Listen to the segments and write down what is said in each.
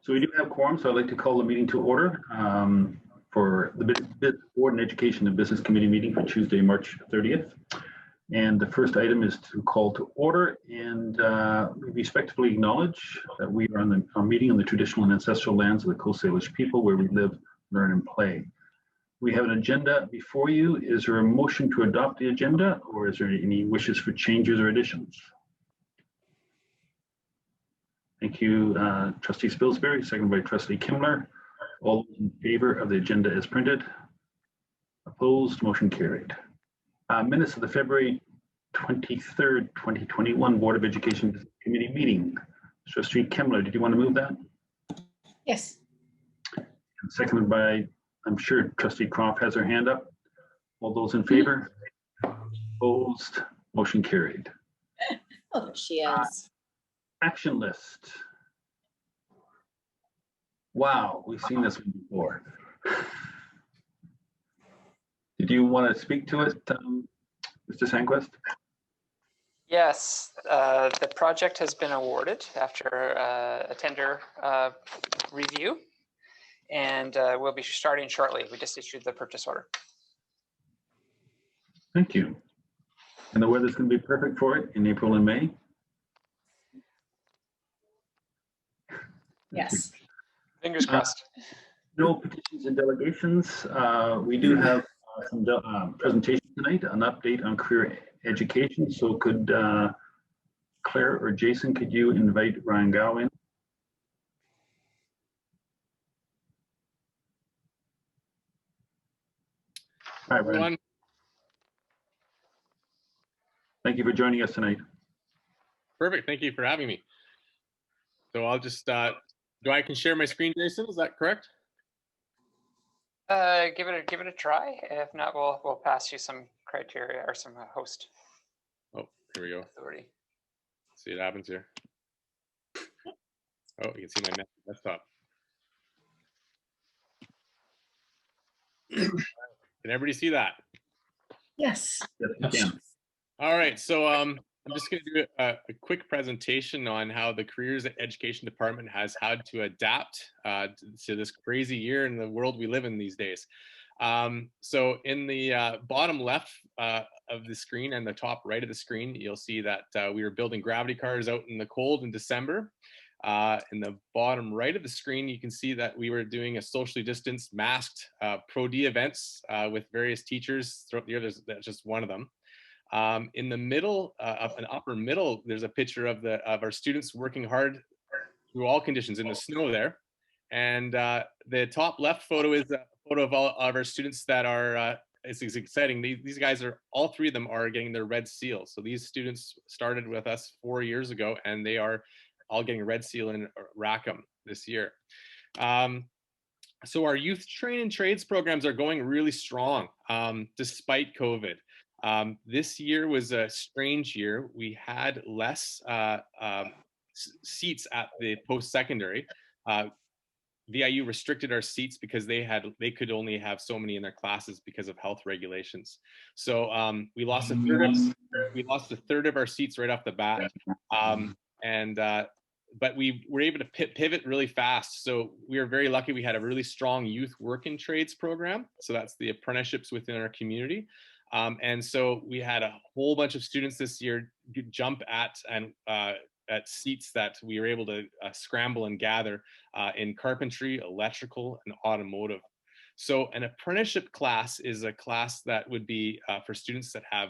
So we do have quorum, so I'd like to call the meeting to order for the Board and Education and Business Committee meeting for Tuesday, March 30th. And the first item is to call to order, and we respectfully acknowledge that we are on a meeting on the traditional and ancestral lands of the Coast Salish people where we live, learn, and play. We have an agenda before you. Is there a motion to adopt the agenda, or is there any wishes for changes or additions? Thank you, Trustee Spilsbury, seconded by Trustee Kimler. All in favor of the agenda as printed? Opposed? Motion carried. Minutes of the February 23rd, 2021 Board of Education Committee meeting. Trustee Kimler, did you want to move that? Yes. And seconded by, I'm sure Trustee Croft has her hand up. All those in favor? Opposed? Motion carried. Oh, she is. Action list. Wow, we've seen this one before. Did you want to speak to it, Mr. Sandquist? Yes, the project has been awarded after a tender review, and we'll be starting shortly. We just issued the purchase order. Thank you. And the weather's going to be perfect for it in April and May? Yes. Fingers crossed. No petitions and delegations. We do have some presentation tonight, an update on career education. So could Claire or Jason, could you invite Ryan Gow in? Hi, Ryan. Thank you for joining us tonight. Perfect. Thank you for having me. So I'll just, I can share my screen, Jason? Is that correct? Give it a try. If not, we'll pass you some criteria or some host. Oh, here we go. Authority. Let's see what happens here. Oh, you can see my desktop. Can everybody see that? Yes. Yes. All right, so I'm just going to do a quick presentation on how the Careers Education Department has had to adapt to this crazy year in the world we live in these days. So in the bottom left of the screen and the top right of the screen, you'll see that we were building gravity cars out in the cold in December. In the bottom right of the screen, you can see that we were doing a socially distanced, masked Pro D events with various teachers throughout the year. That's just one of them. In the middle, up and upper middle, there's a picture of our students working hard through all conditions in the snow there. And the top left photo is a photo of all of our students that are, it's exciting. These guys are, all three of them are getting their Red Seal. So these students started with us 4 years ago, and they are all getting a Red Seal in Rackham this year. So our youth train and trades programs are going really strong despite COVID. This year was a strange year. We had less seats at the post-secondary. VIU restricted our seats because they could only have so many in their classes because of health regulations. So we lost a third of our seats right off the bat. But we were able to pivot really fast. So we were very lucky. We had a really strong youth work and trades program. So that's the apprenticeships within our community. And so we had a whole bunch of students this year jump at seats that we were able to scramble and gather in carpentry, electrical, and automotive. So an apprenticeship class is a class that would be for students that have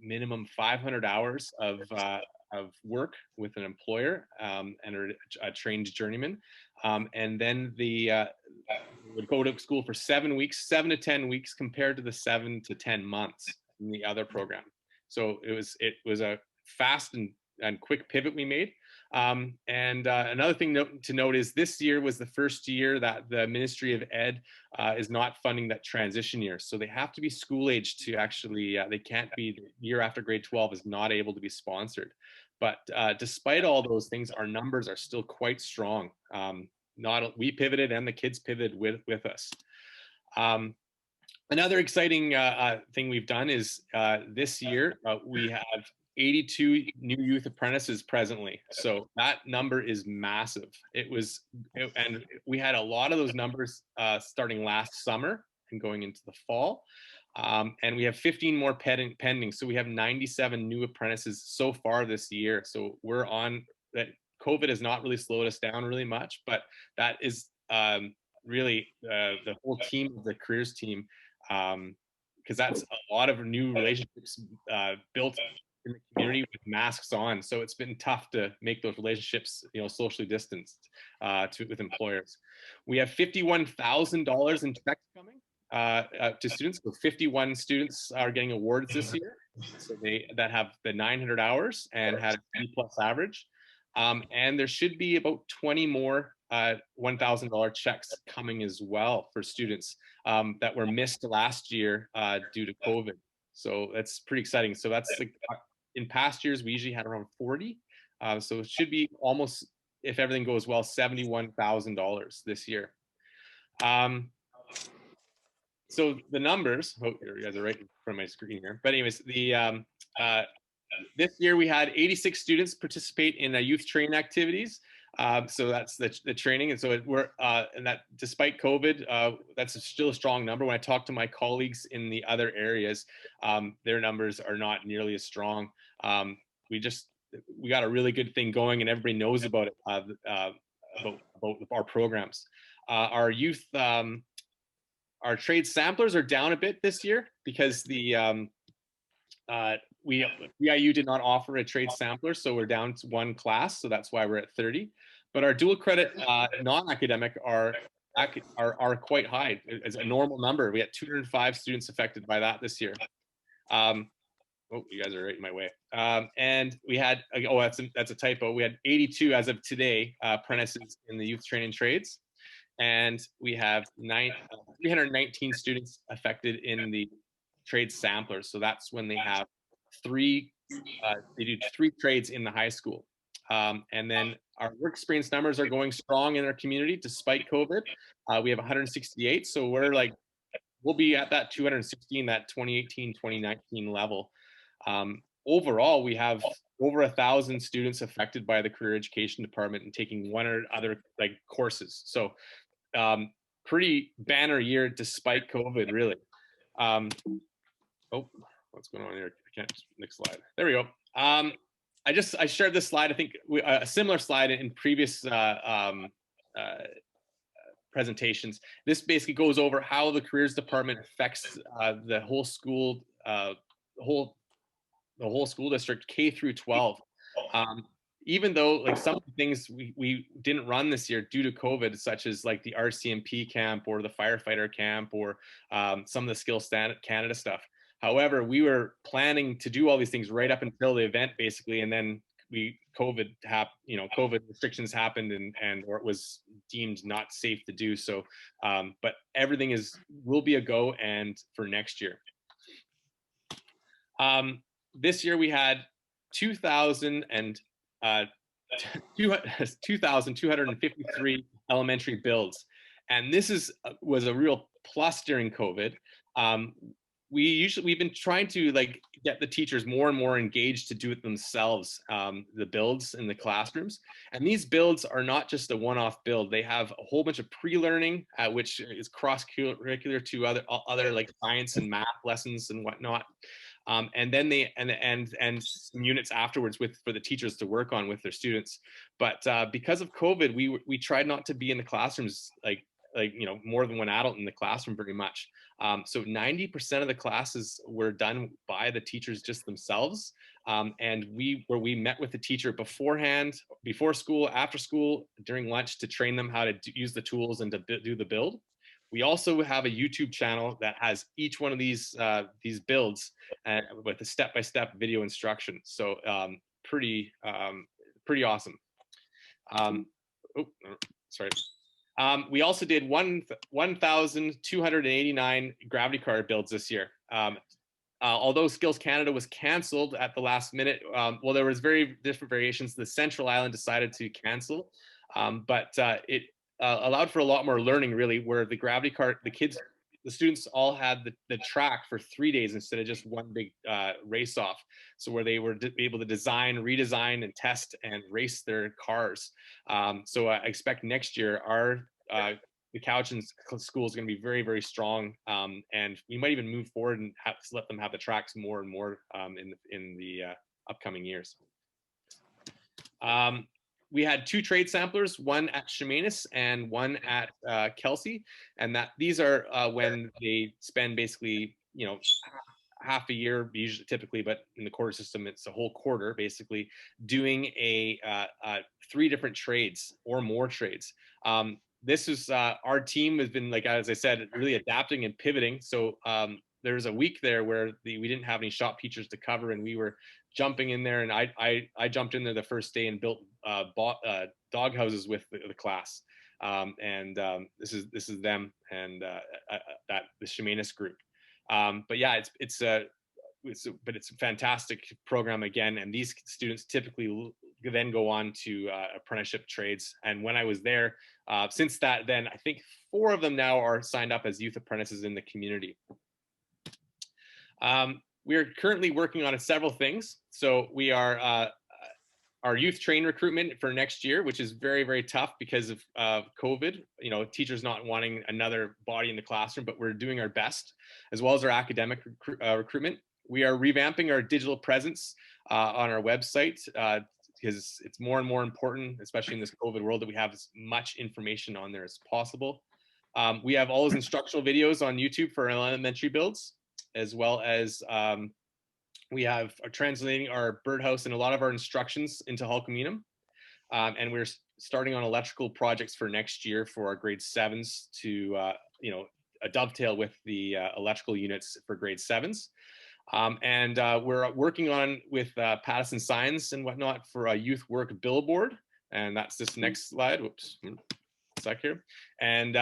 minimum 500 hours of work with an employer and are a trained journeyman. And then would go to school for 7 weeks, 7 to 10 weeks compared to the 7 to 10 months in the other program. So it was a fast and quick pivot we made. Another thing to note is this year was the first year that the Ministry of Ed is not funding that transition year. So they have to be school age to actually, they can't be, the year after grade 12 is not able to be sponsored. But despite all those things, our numbers are still quite strong. We pivoted and the kids pivoted with us. Another exciting thing we've done is this year we have 82 new youth apprentices presently. So that number is massive. And we had a lot of those numbers starting last summer and going into the fall. And we have 15 more pending. So we have 97 new apprentices so far this year. So we're on that. COVID has not really slowed us down really much, but that is really the whole team of the careers team, because that's a lot of new relationships built in the community with masks on. So it's been tough to make those relationships, socially distanced with employers. We have $51,000 in checks coming to students. So 51 students are getting awards this year. So that have the 900 hours and had a B+ average. And there should be about 20 more $1,000 checks coming as well for students that were missed last year due to COVID. So that's pretty exciting. So that's like, in past years, we usually had around 40. So it should be almost, if everything goes well, $71,000 this year. So the numbers, you guys are right in front of my screen here. But anyways, this year we had 86 students participate in youth training activities. So that's the training. And so and that despite COVID, that's still a strong number. When I talk to my colleagues in the other areas, their numbers are not nearly as strong. We got a really good thing going, and everybody knows about it, about our programs. Our youth, our trade samplers are down a bit this year because VIU did not offer a trade sampler, so we're down to one class, so that's why we're at 30. But our dual credit non-academic are quite high. As a normal number, we had 205 students affected by that this year. Oh, you guys are right in my way. And we had, that's a typo. We had 82 as of today apprentices in the youth training trades, and we have 319 students affected in the trade samplers. So that's when they have they do 3 trades in the high school. And then our work experience numbers are going strong in our community despite COVID. We have 168. So we'll be at that 216, that 2018, 2019 level. Overall, we have over 1,000 students affected by the career education department and taking one or other courses. So pretty banner year despite COVID, really. Oh, what's going on here? I can't, next slide. There we go. I shared this slide, I think a similar slide in previous presentations. This basically goes over how the careers department affects the whole school, the whole school district, K through 12. Even though some of the things we didn't run this year due to COVID, such as the RCMP camp or the firefighter camp or some of the Skills Canada stuff. However, we were planning to do all these things right up until the event, basically, and then COVID restrictions happened, or it was deemed not safe to do so. But everything will be a go, and for next year. This year we had 2,253 elementary builds, and this was a real plus during COVID. We've been trying to get the teachers more and more engaged to do it themselves, the builds in the classrooms. And these builds are not just a one-off build. They have a whole bunch of pre-learning, which is cross-curricular to other science and math lessons and whatnot. And then and some units afterwards for the teachers to work on with their students. But because of COVID, we tried not to be in the classrooms more than one adult in the classroom very much. So 90% of the classes were done by the teachers just themselves. And we met with the teacher beforehand, before school, after school, during lunch, to train them how to use the tools and to do the build. We also have a YouTube channel that has each one of these builds with a step-by-step video instruction. So pretty awesome. Sorry. We also did 1,289 gravity car builds this year. Although Skills Canada was canceled at the last minute, there was very different variations. The Central Island decided to cancel, but it allowed for a lot more learning, really, where the gravity car, the kids the students all had the track for 3 days instead of just one big race off. So where they were able to design, redesign, and test and race their cars. So I expect next year the Cowichan school is going to be very, very strong, and we might even move forward and let them have the tracks more and more in the upcoming years. We had 2 trade samplers, one at Chemainus and one at Kelsey, and these are when they spend basically, half a year, usually typically, but in the quarter system, it's a whole quarter basically doing 3 different trades or more trades. This is our team has been, like, as I said, really adapting and pivoting. So there's a week there where we didn't have any shop teachers to cover, and we were jumping in there, and I jumped in there the first day and built dog houses with the class. This is them and the Chemainus group. But yeah, it's a fantastic program again, and these students typically then go on to apprenticeship trades. And when I was there, since then I think 4 of them now are signed up as youth apprentices in the community. We are currently working on several things. So we are our youth train recruitment for next year, which is very, very tough because of COVID, teachers not wanting another body in the classroom, but we're doing our best, as well as our academic recruitment. We are revamping our digital presence on our website because it's more and more important, especially in this COVID world, that we have as much information on there as possible. We have all those instructional videos on YouTube for our elementary builds, as well as we are translating our birdhouse and a lot of our instructions into Hulkaminam. And we're starting on electrical projects for next year for our grade 7s to, a dovetail with the electrical units for grade 7s. And we're working on with Pattison Signs and whatnot for a youth work billboard. And that's this next slide. Whoops, a sec here. And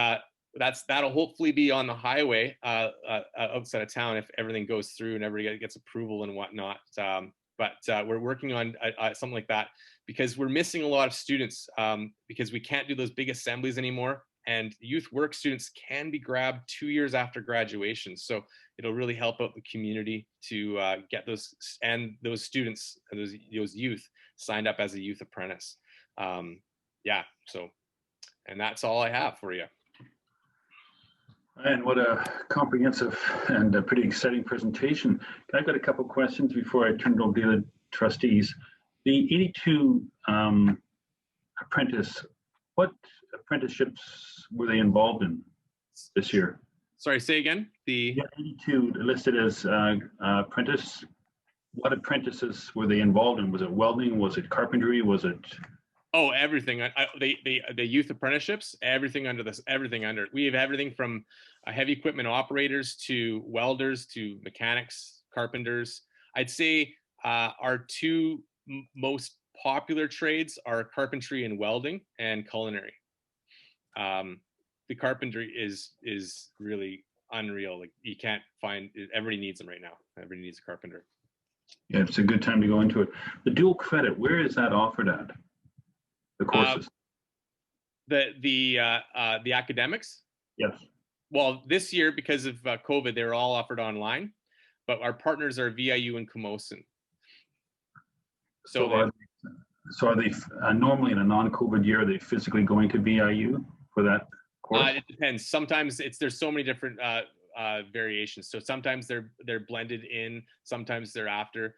that'll hopefully be on the highway outside of town if everything goes through and everybody gets approval and whatnot. But we're working on something like that because we're missing a lot of students because we can't do those big assemblies anymore. And youth work students can be grabbed 2 years after graduation. So it'll really help out the community to get those students, those youth signed up as a youth apprentice. And that's all I have for you. And what a comprehensive and a pretty exciting presentation. I've got a couple of questions before I turn it over to the trustees. The 82 apprentice, what apprenticeships were they involved in this year? Sorry, say again? Yeah, 82 listed as apprentice. What apprentices were they involved in? Was it welding? Was it carpentry? Was it? Oh, everything. The youth apprenticeships, everything under this, everything under. We have everything from heavy equipment operators to welders to mechanics, carpenters. I'd say our 2 most popular trades are carpentry and welding and culinary. The carpentry is really unreal. Like, you can't find, everybody needs them right now. Everybody needs a carpenter. Yeah, it's a good time to go into it. The dual credit, where is that offered at? The courses. The academics. Yes. Well, this year, because of COVID, they were all offered online, but our partners are VIU and Camosun. So are they normally in a non-COVID year? Are they physically going to VIU for that course? It depends. Sometimes there's so many different variations. So sometimes they're blended in. Sometimes they're after.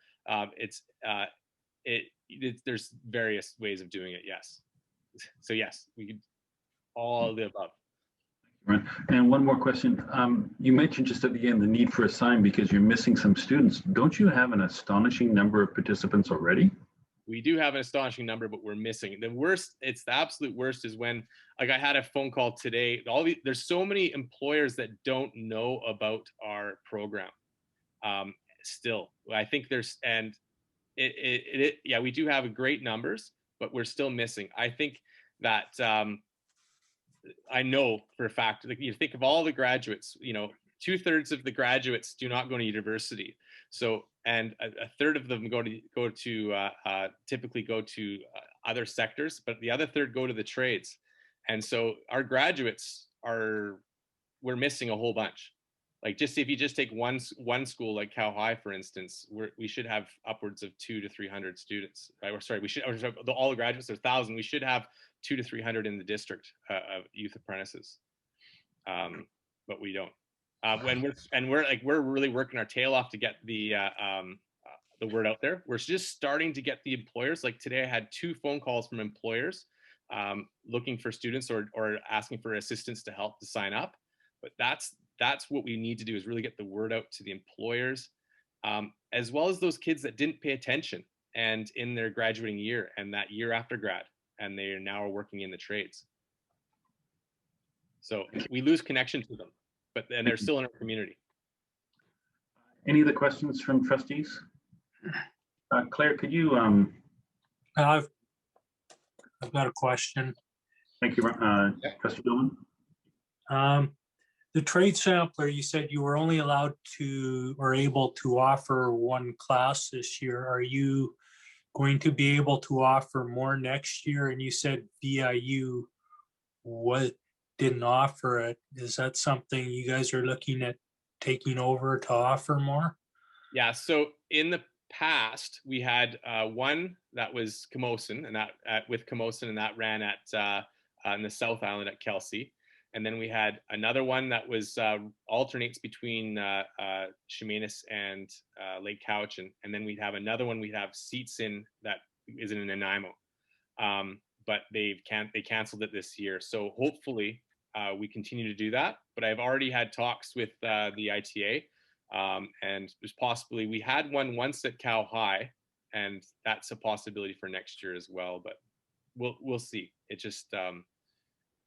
There's various ways of doing it. Yes. So yes, we could all of the above. Right. And one more question. You mentioned just at the end the need for a sign because you're missing some students. Don't you have an astonishing number of participants already? We do have an astonishing number, but we're missing. The worst, it's the absolute worst, is when, like, I had a phone call today. There's so many employers that don't know about our program. Still, I think yeah, we do have great numbers, but we're still missing. I think that I know for a fact, like, you think of all the graduates, 2/3 of the graduates do not go to university. So, and a third of them typically go to other sectors, but the other third go to the trades. And so our graduates are we're missing a whole bunch. Like just if you just take one school like Cow High, for instance, we should have upwards of 200 to 300 students. Right? Or sorry, we should all the graduates are 1,000. We should have 200 to 300 in the district of youth apprentices, but we don't. We're really working our tail off to get the word out there. We're just starting to get the employers. Like today, I had 2 phone calls from employers looking for students or asking for assistance to help to sign up. But that's what we need to do, is really get the word out to the employers, as well as those kids that didn't pay attention and in their graduating year and that year after grad, and they are now working in the trades. So we lose connection to them, but then they're still in our community. Any other questions from trustees? Claire, could you, I've got a question. thank you, trustee Billman. The trade sampler, you said you were only allowed to or able to offer 1 class this year. Are you going to be able to offer more next year? And you said VIU didn't offer it. Is that something you guys are looking at taking over to offer more? Yeah, so in the past, we had one that was Camosun, and that with Camosun, and that ran at in the South Island at Kelsey. And then we had another one that was alternates between Chemainus and Lake Cowichan. And then we'd have another one we'd have seats in that is in Nanaimo. But they canceled it this year. So hopefully we continue to do that. But I've already had talks with the ITA. And there's possibly, we had one once at Cow High, and that's a possibility for next year as well. But we'll see. It just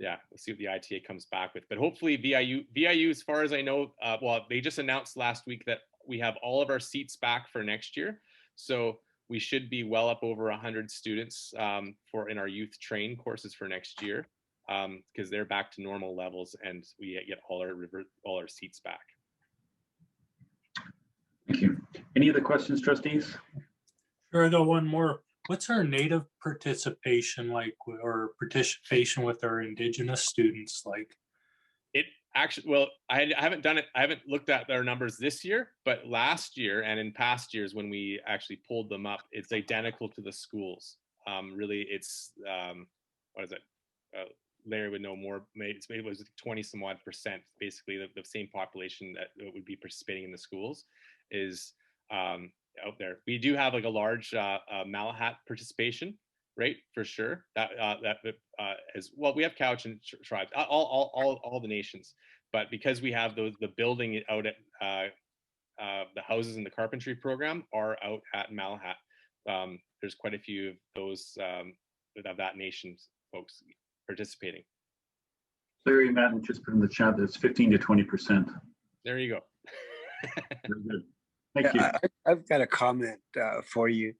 yeah, we'll see what the ITA comes back with. But hopefully VIU, as far as I know, well, they just announced last week that we have all of our seats back for next year. So we should be well up over 100 students in our youth train courses for next year, because they're back to normal levels, and we get all our seats back. Thank you. Any other questions, trustees? Sure, I got one more. What's our native participation like, or participation with our Indigenous students like? It actually, well, I haven't done it. I haven't looked at their numbers this year, but last year and in past years when we actually pulled them up, it's identical to the schools. Really, it's what is it? Larry would know more. It was 20 some odd percent, basically the same population that would be participating in the schools is out there. We do have like a large Malahat participation rate for sure. That as well. We have Cowichan tribes, all the nations, but because we have the building out at the houses in the carpentry program are out at Malahat. There's quite a few of those of that nation's folks participating. Larry and Matt just put in the chat that it's 15 to 20%. There you go. Very good. Thank you. I've got a comment for you.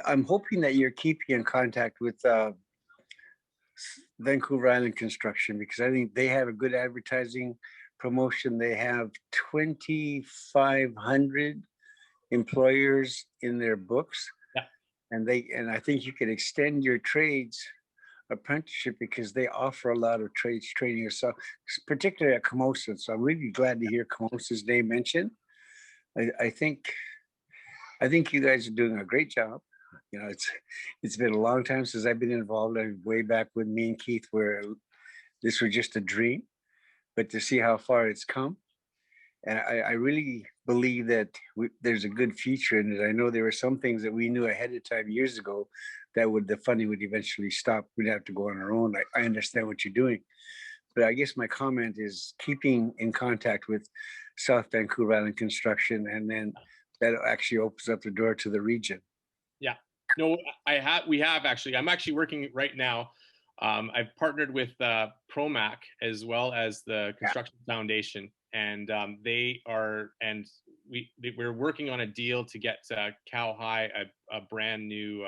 I'm hoping that you're keeping in contact with Vancouver Island Construction, because I think they have a good advertising promotion. They have 2,500 employers in their books. Yeah. And I think you can extend your trades apprenticeship because they offer a lot of trades training yourself, particularly at Camosun. So I'm really glad to hear Camosun's name mentioned. I think you guys are doing a great job. You know, it's been a long time since I've been involved. Way back with me and Keith, where this was just a dream, but to see how far it's come, and I really believe that there's a good future in it. I know there were some things that we knew ahead of time years ago that the funding would eventually stop. We'd have to go on our own. I understand what you're doing, but I guess my comment is keeping in contact with South Vancouver Island Construction, and then that actually opens up the door to the region. Yeah, no, we have actually. I'm actually working right now. I've partnered with Promac as well as the Construction Foundation, and we're working on a deal to get Cow High a brand new,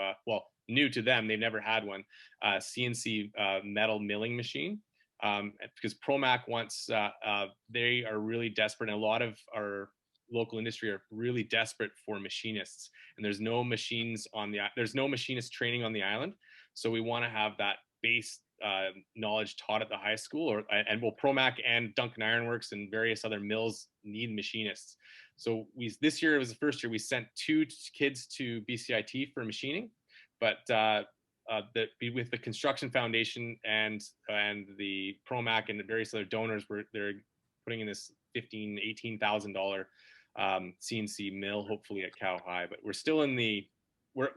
new to them. They've never had one, CNC metal milling machine. Because Promac wants, they are really desperate, and a lot of our local industry are really desperate for machinists, and there's no machinist training on the island. So we want to have that base knowledge taught at the high school, and both Promac and Duncan Ironworks and various other mills need machinists. So this year, it was the first year we sent 2 kids to BCIT for machining, but with the Construction Foundation and the Promac and the various other donors, they're putting in this $18,000 CNC mill, hopefully at Cow High. But we're still in we're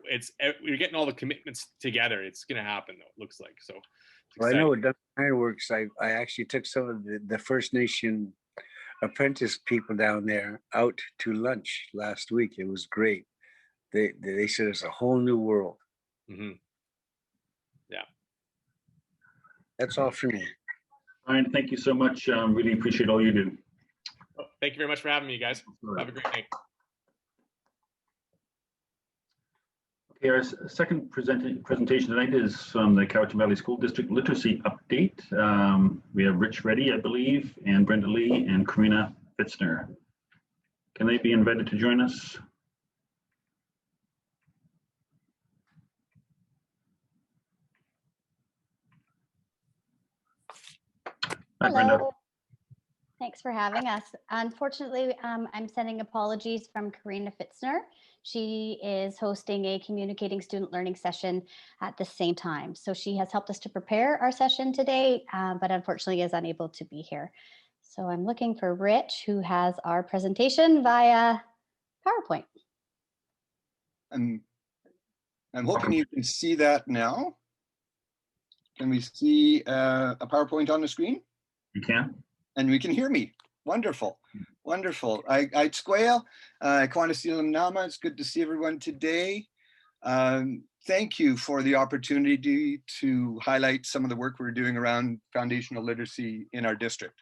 getting all the commitments together. It's going to happen, though, it looks like. So Well, I know with Duncan Ironworks, I actually took some of the First Nation apprentice people down there out to lunch last week. It was great. They said it's a whole new world. Mm-hmm. Yeah. That's all for me. Brian, thank you so much. Really appreciate all you do. Oh, thank you very much for having me, guys. Have a great night. Okay, our second presentation tonight is from the Cowichan Valley School District Literacy Update. We have Rich Reddy, I believe, and Brenda Lee and Karina Fitzner. Can they be invited to join us? Hi, Brenda. Hello. Thanks for having us. Unfortunately, I'm sending apologies from Karina Fitzner. She is hosting a communicating student learning session at the same time. So she has helped us to prepare our session today, but unfortunately is unable to be here. So I'm looking for Rich, who has our presentation via PowerPoint. I'm hoping you can see that now. Can we see a PowerPoint on the screen? You can? And we can hear me. Wonderful, wonderful. I Tsquaya, Kwanasilum Nama. It's good to see everyone today. Thank you for the opportunity to highlight some of the work we're doing around foundational literacy in our district.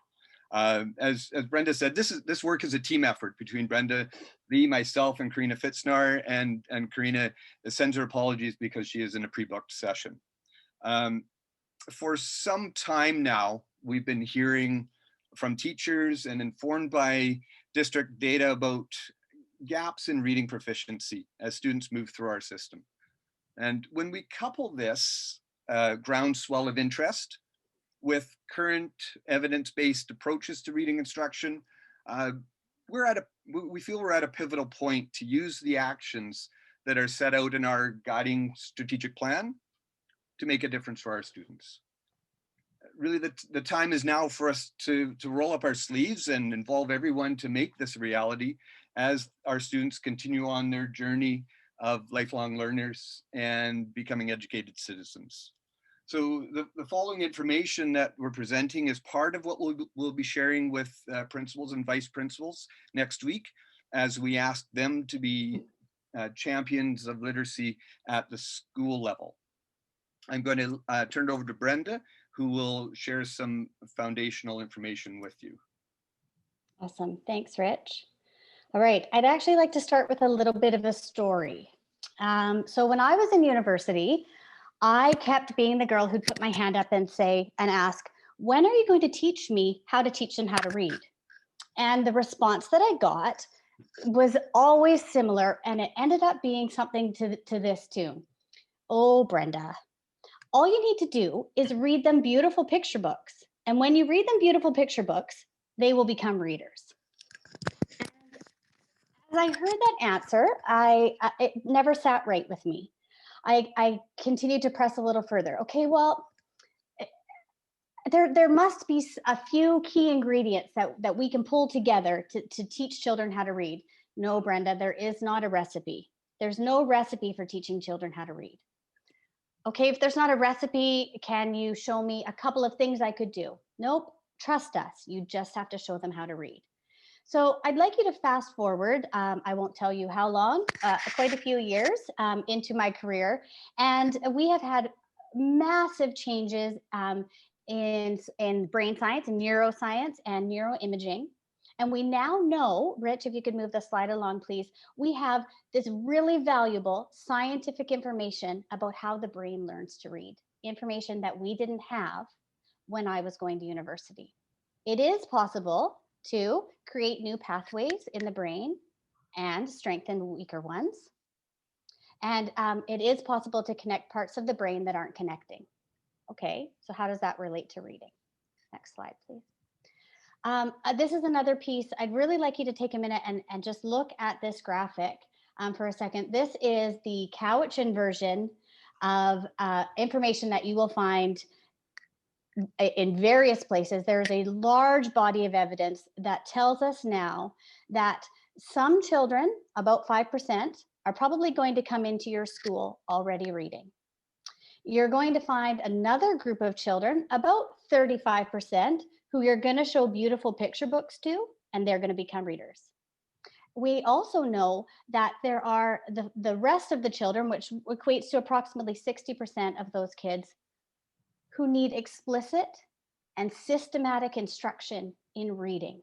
As Brenda said, this work is a team effort between Brenda Lee, myself, and Karina Fitzner. And Karina sends her apologies because she is in a pre-booked session. For some time now, we've been hearing from teachers and informed by district data about gaps in reading proficiency as students move through our system. And when we couple this groundswell of interest with current evidence-based approaches to reading instruction, we feel we're at a pivotal point to use the actions that are set out in our guiding strategic plan to make a difference for our students. Really, the time is now for us to roll up our sleeves and involve everyone to make this a reality as our students continue on their journey of lifelong learners and becoming educated citizens. So the following information that we're presenting is part of what we'll be sharing with principals and vice principals next week as we ask them to be champions of literacy at the school level. I'm going to turn it over to Brenda, who will share some foundational information with you. Awesome. Thanks, Rich. All right. I'd actually like to start with a little bit of a story. So when I was in university, I kept being the girl who'd put my hand up and ask, when are you going to teach me how to teach them how to read? And the response that I got was always similar, and it ended up being something to this tune. Oh, Brenda, all you need to do is read them beautiful picture books. And when you read them beautiful picture books, they will become readers. As I heard that answer, it never sat right with me. I continued to press a little further. Okay, well, there must be a few key ingredients that we can pull together to teach children how to read. No, Brenda, there is not a recipe. There's no recipe for teaching children how to read. Okay, if there's not a recipe, can you show me a couple of things I could do? Nope, trust us. You just have to show them how to read. So I'd like you to fast forward. I won't tell you how long, quite a few years into my career. And we have had massive changes in brain science and neuroscience and neuroimaging. And we now know, Rich, if you could move the slide along, please, we have this really valuable scientific information about how the brain learns to read, information that we didn't have when I was going to university. It is possible to create new pathways in the brain and strengthen weaker ones. And it is possible to connect parts of the brain that aren't connecting. Okay, so how does that relate to reading? Next slide, please. This is another piece. I'd really like you to take a minute and just look at this graphic for a second. This is the Cowichan version of information that you will find in various places. There's a large body of evidence that tells us now that some children, about 5%, are probably going to come into your school already reading. You're going to find another group of children, about 35%, who you're going to show beautiful picture books to, and they're going to become readers. We also know that there are the rest of the children, which equates to approximately 60% of those kids, who need explicit and systematic instruction in reading.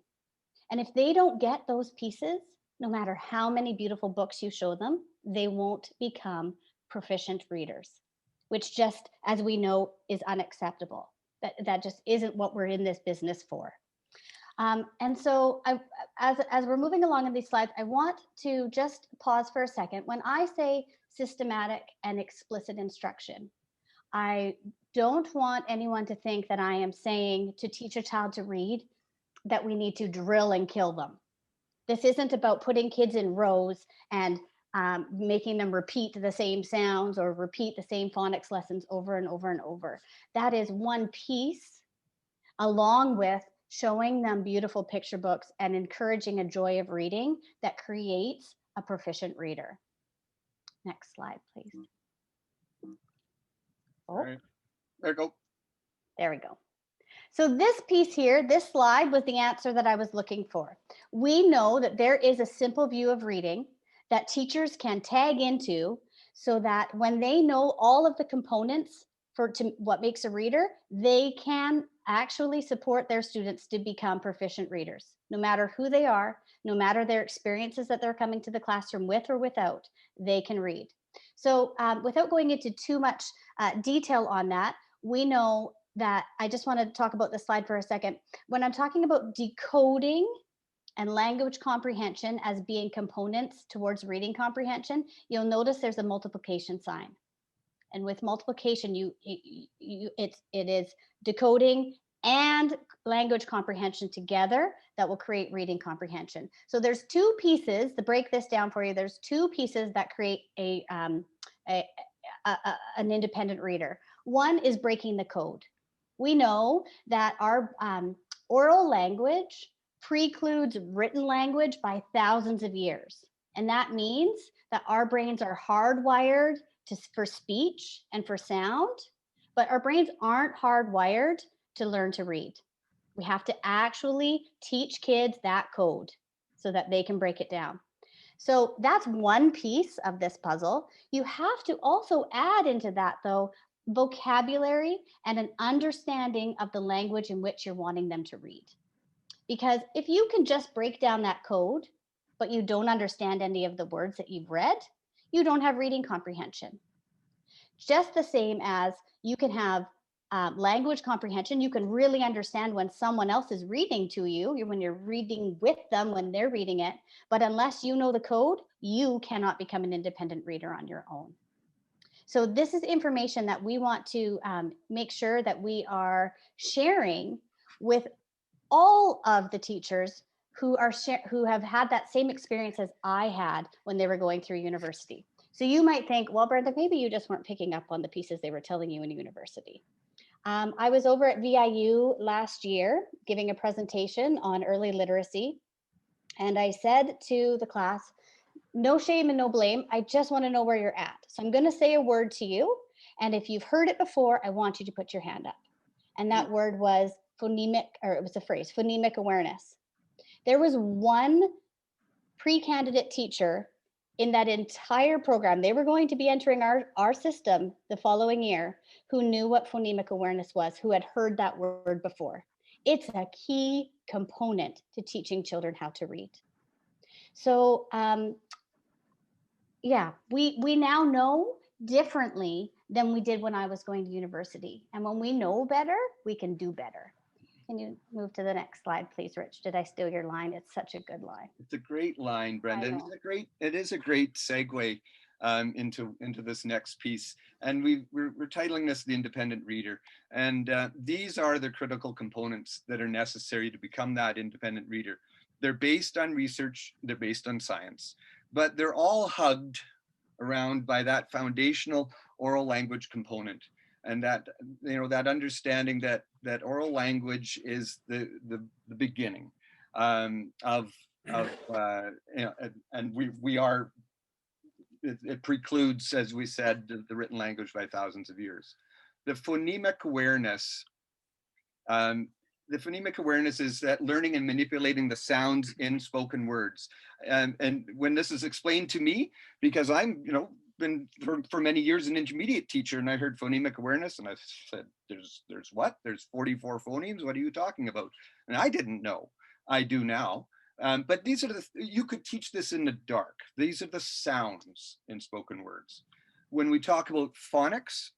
And if they don't get those pieces, no matter how many beautiful books you show them, they won't become proficient readers, which just, as we know, is unacceptable. That just isn't what we're in this business for. And so as we're moving along in these slides, I want to just pause for a second. When I say systematic and explicit instruction, I don't want anyone to think that I am saying to teach a child to read that we need to drill and kill them. This isn't about putting kids in rows and making them repeat the same sounds or repeat the same phonics lessons over and over and over. That is one piece, along with showing them beautiful picture books and encouraging a joy of reading that creates a proficient reader. Next slide, please. Oh, All right. There you go. there we go. So this piece here, this slide was the answer that I was looking for. We know that there is a simple view of reading that teachers can tag into so that when they know all of the components for what makes a reader, they can actually support their students to become proficient readers, no matter who they are, no matter their experiences that they're coming to the classroom with or without, they can read. So without going into too much detail on that, we know that I just want to talk about this slide for a second. When I'm talking about decoding and language comprehension as being components towards reading comprehension, you'll notice there's a multiplication sign. And with multiplication, it is decoding and language comprehension together that will create reading comprehension. So there's two pieces, to break this down for you, there's two pieces that create an independent reader. One is breaking the code. We know that our oral language precludes written language by thousands of years. And that means that our brains are hardwired for speech and for sound, but our brains aren't hardwired to learn to read. We have to actually teach kids that code so that they can break it down. So that's one piece of this puzzle. You have to also add into that, though, vocabulary and an understanding of the language in which you're wanting them to read. Because if you can just break down that code, but you don't understand any of the words that you've read, you don't have reading comprehension. Just the same as you can have language comprehension, you can really understand when someone else is reading to you, when you're reading with them, when they're reading it. But unless you know the code, you cannot become an independent reader on your own. So this is information that we want to make sure that we are sharing with all of the teachers who have had that same experience as I had when they were going through university. So you might think, well, Brenda, maybe you just weren't picking up on the pieces they were telling you in university. I was over at VIU last year giving a presentation on early literacy. And I said to the class, no shame and no blame. I just want to know where you're at. So I'm going to say a word to you. And if you've heard it before, I want you to put your hand up. And that word was phonemic, or it was a phrase, phonemic awareness. There was one pre-candidate teacher in that entire program, they were going to be entering our system the following year, who knew what phonemic awareness was, who had heard that word before. It's a key component to teaching children how to read. So yeah, we now know differently than we did when I was going to university. And when we know better, we can do better. Can you move to the next slide, please, Rich? Did I steal your line? It's such a good line. It's a great line, Brenda. I know. It is a great segue. into this next piece. And we're titling this The Independent Reader. And these are the critical components that are necessary to become that independent reader. They're based on research, they're based on science, but they're all hugged around by that foundational oral language component. And that, that understanding that oral language is the beginning and it precludes, as we said, the written language by thousands of years. The phonemic awareness is that learning and manipulating the sounds in spoken words. And when this is explained to me, because I'm, been for many years an intermediate teacher, and I heard phonemic awareness, and I said, there's what? There's 44 phonemes? What are you talking about? And I didn't know. I do now. But these are you could teach this in the dark. These are the sounds in spoken words. When we talk about phonics,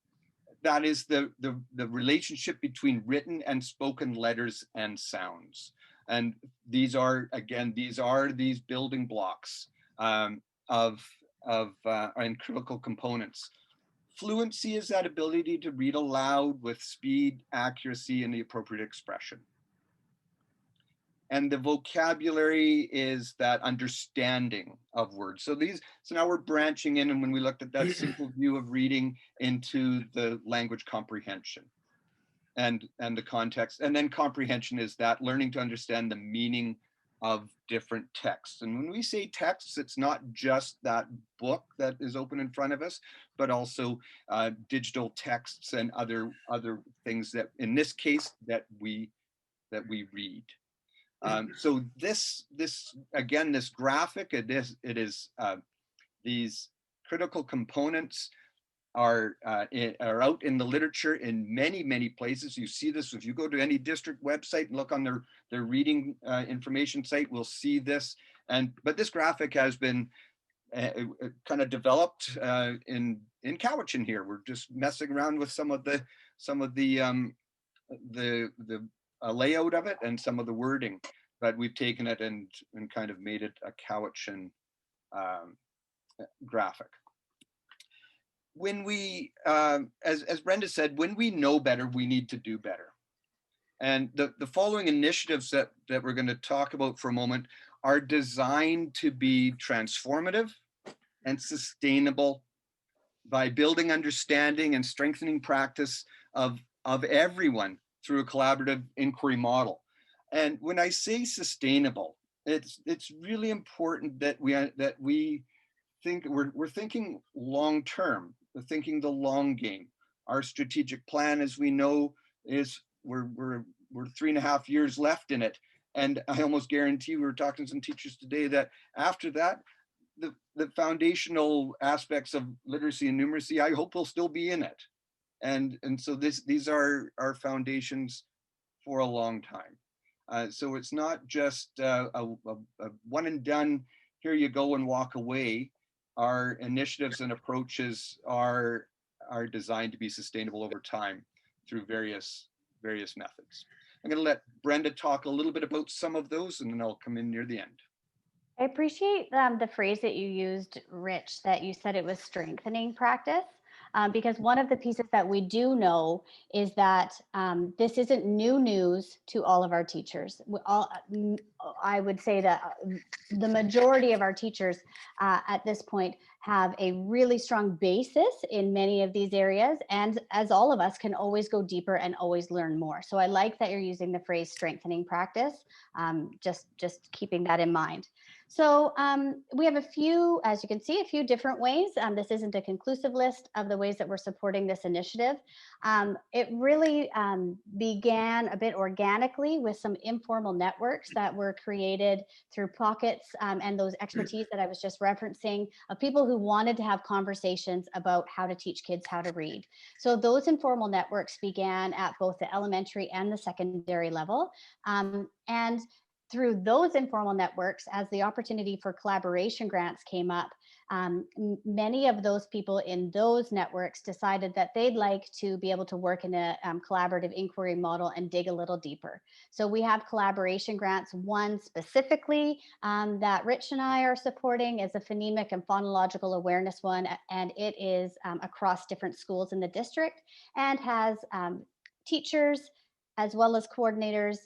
that is the relationship between written and spoken letters and sounds. And these are these building blocks and critical components. Fluency is that ability to read aloud with speed, accuracy, and the appropriate expression. And the vocabulary is that understanding of words. So now we're branching in, and when we looked at that simple view of reading, into the language comprehension and the context. And then comprehension is that learning to understand the meaning of different texts. And when we say texts, it's not just that book that is open in front of us, but also digital texts and other things that, in this case, that we read. So this graphic, these critical components are out in the literature in many places. You see this if you go to any district website and look on their reading information site. We'll see this. But this graphic has been kind of developed in Cowichan here. We're just messing around with some of the layout of it and some of the wording, but we've taken it and kind of made it a Cowichan graphic. When we, as Brenda said, when we know better, we need to do better. And the following initiatives that we're going to talk about for a moment are designed to be transformative and sustainable by building understanding and strengthening practice of everyone through a collaborative inquiry model. And when I say sustainable, it's really important that we think we're thinking long term. We're thinking the long game. Our strategic plan, as we know, is we're 3.5 years left in it. And I almost guarantee, we were talking to some teachers today, that after that, the foundational aspects of literacy and numeracy, I hope will still be in it. And so these are our foundations for a long time. So it's not just a one and done, here you go and walk away. Our initiatives and approaches are designed to be sustainable over time through various methods. I'm going to let Brenda talk a little bit about some of those, and then I'll come in near the end. I appreciate the phrase that you used, Rich, that you said it was strengthening practice. Because one of the pieces that we do know is that this isn't new news to all of our teachers. I would say that the majority of our teachers at this point have a really strong basis in many of these areas. And as all of us can always go deeper and always learn more. So I like that you're using the phrase strengthening practice, just keeping that in mind. So we have a few, as you can see, a few different ways. This isn't a conclusive list of the ways that we're supporting this initiative. It really began a bit organically with some informal networks that were created through pockets and those expertise that I was just referencing of people who wanted to have conversations about how to teach kids how to read. So those informal networks began at both the elementary and the secondary level. And through those informal networks, as the opportunity for collaboration grants came up, Many of those people in those networks decided that they'd like to be able to work in a collaborative inquiry model and dig a little deeper. So we have collaboration grants, one specifically that Rich and I are supporting is a phonemic and phonological awareness one, and it is across different schools in the district and has teachers as well as coordinators,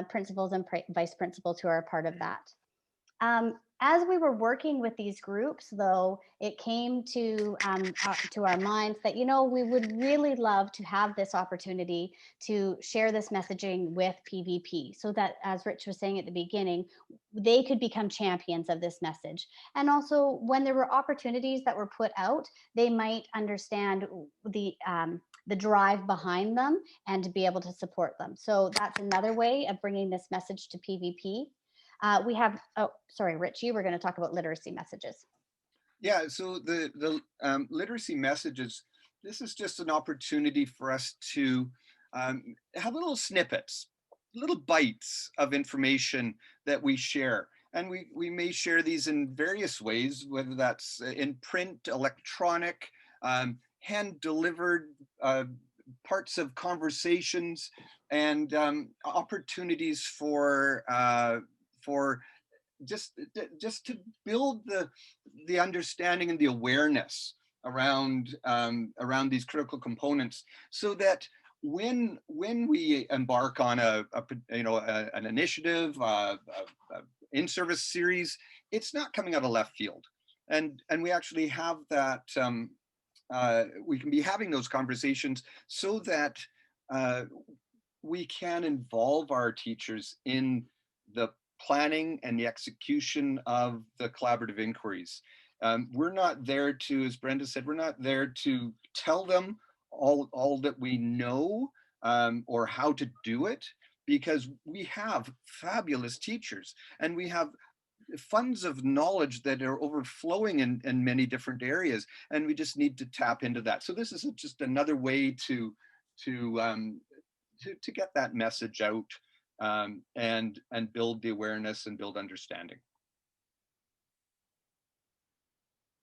principals and vice principals who are a part of that. As we were working with these groups, though, it came to our minds that, you know, we would really love to have this opportunity to share this messaging with PVP so that, as Rich was saying at the beginning, they could become champions of this message. And also, when there were opportunities that were put out, they might understand the drive behind them and to be able to support them. So that's another way of bringing this message to PVP. We have, oh, sorry, Rich, you were going to talk about literacy messages. Yeah, so the literacy messages, this is just an opportunity for us to have little snippets, little bites of information that we share. And we may share these in various ways, whether that's in print, electronic, hand-delivered parts of conversations, and opportunities for just to build the understanding and the awareness around these critical components, so that when we embark on an initiative, in-service series, it's not coming out of left field, and we actually have that. We can be having those conversations so that we can involve our teachers in the planning and the execution of the collaborative inquiries. We're not there to, as Brenda said, we're not there to tell them all that we know or how to do it, because we have fabulous teachers and we have funds of knowledge that are overflowing in many different areas, and we just need to tap into that. So this is just another way to get that message out and build the awareness and build understanding.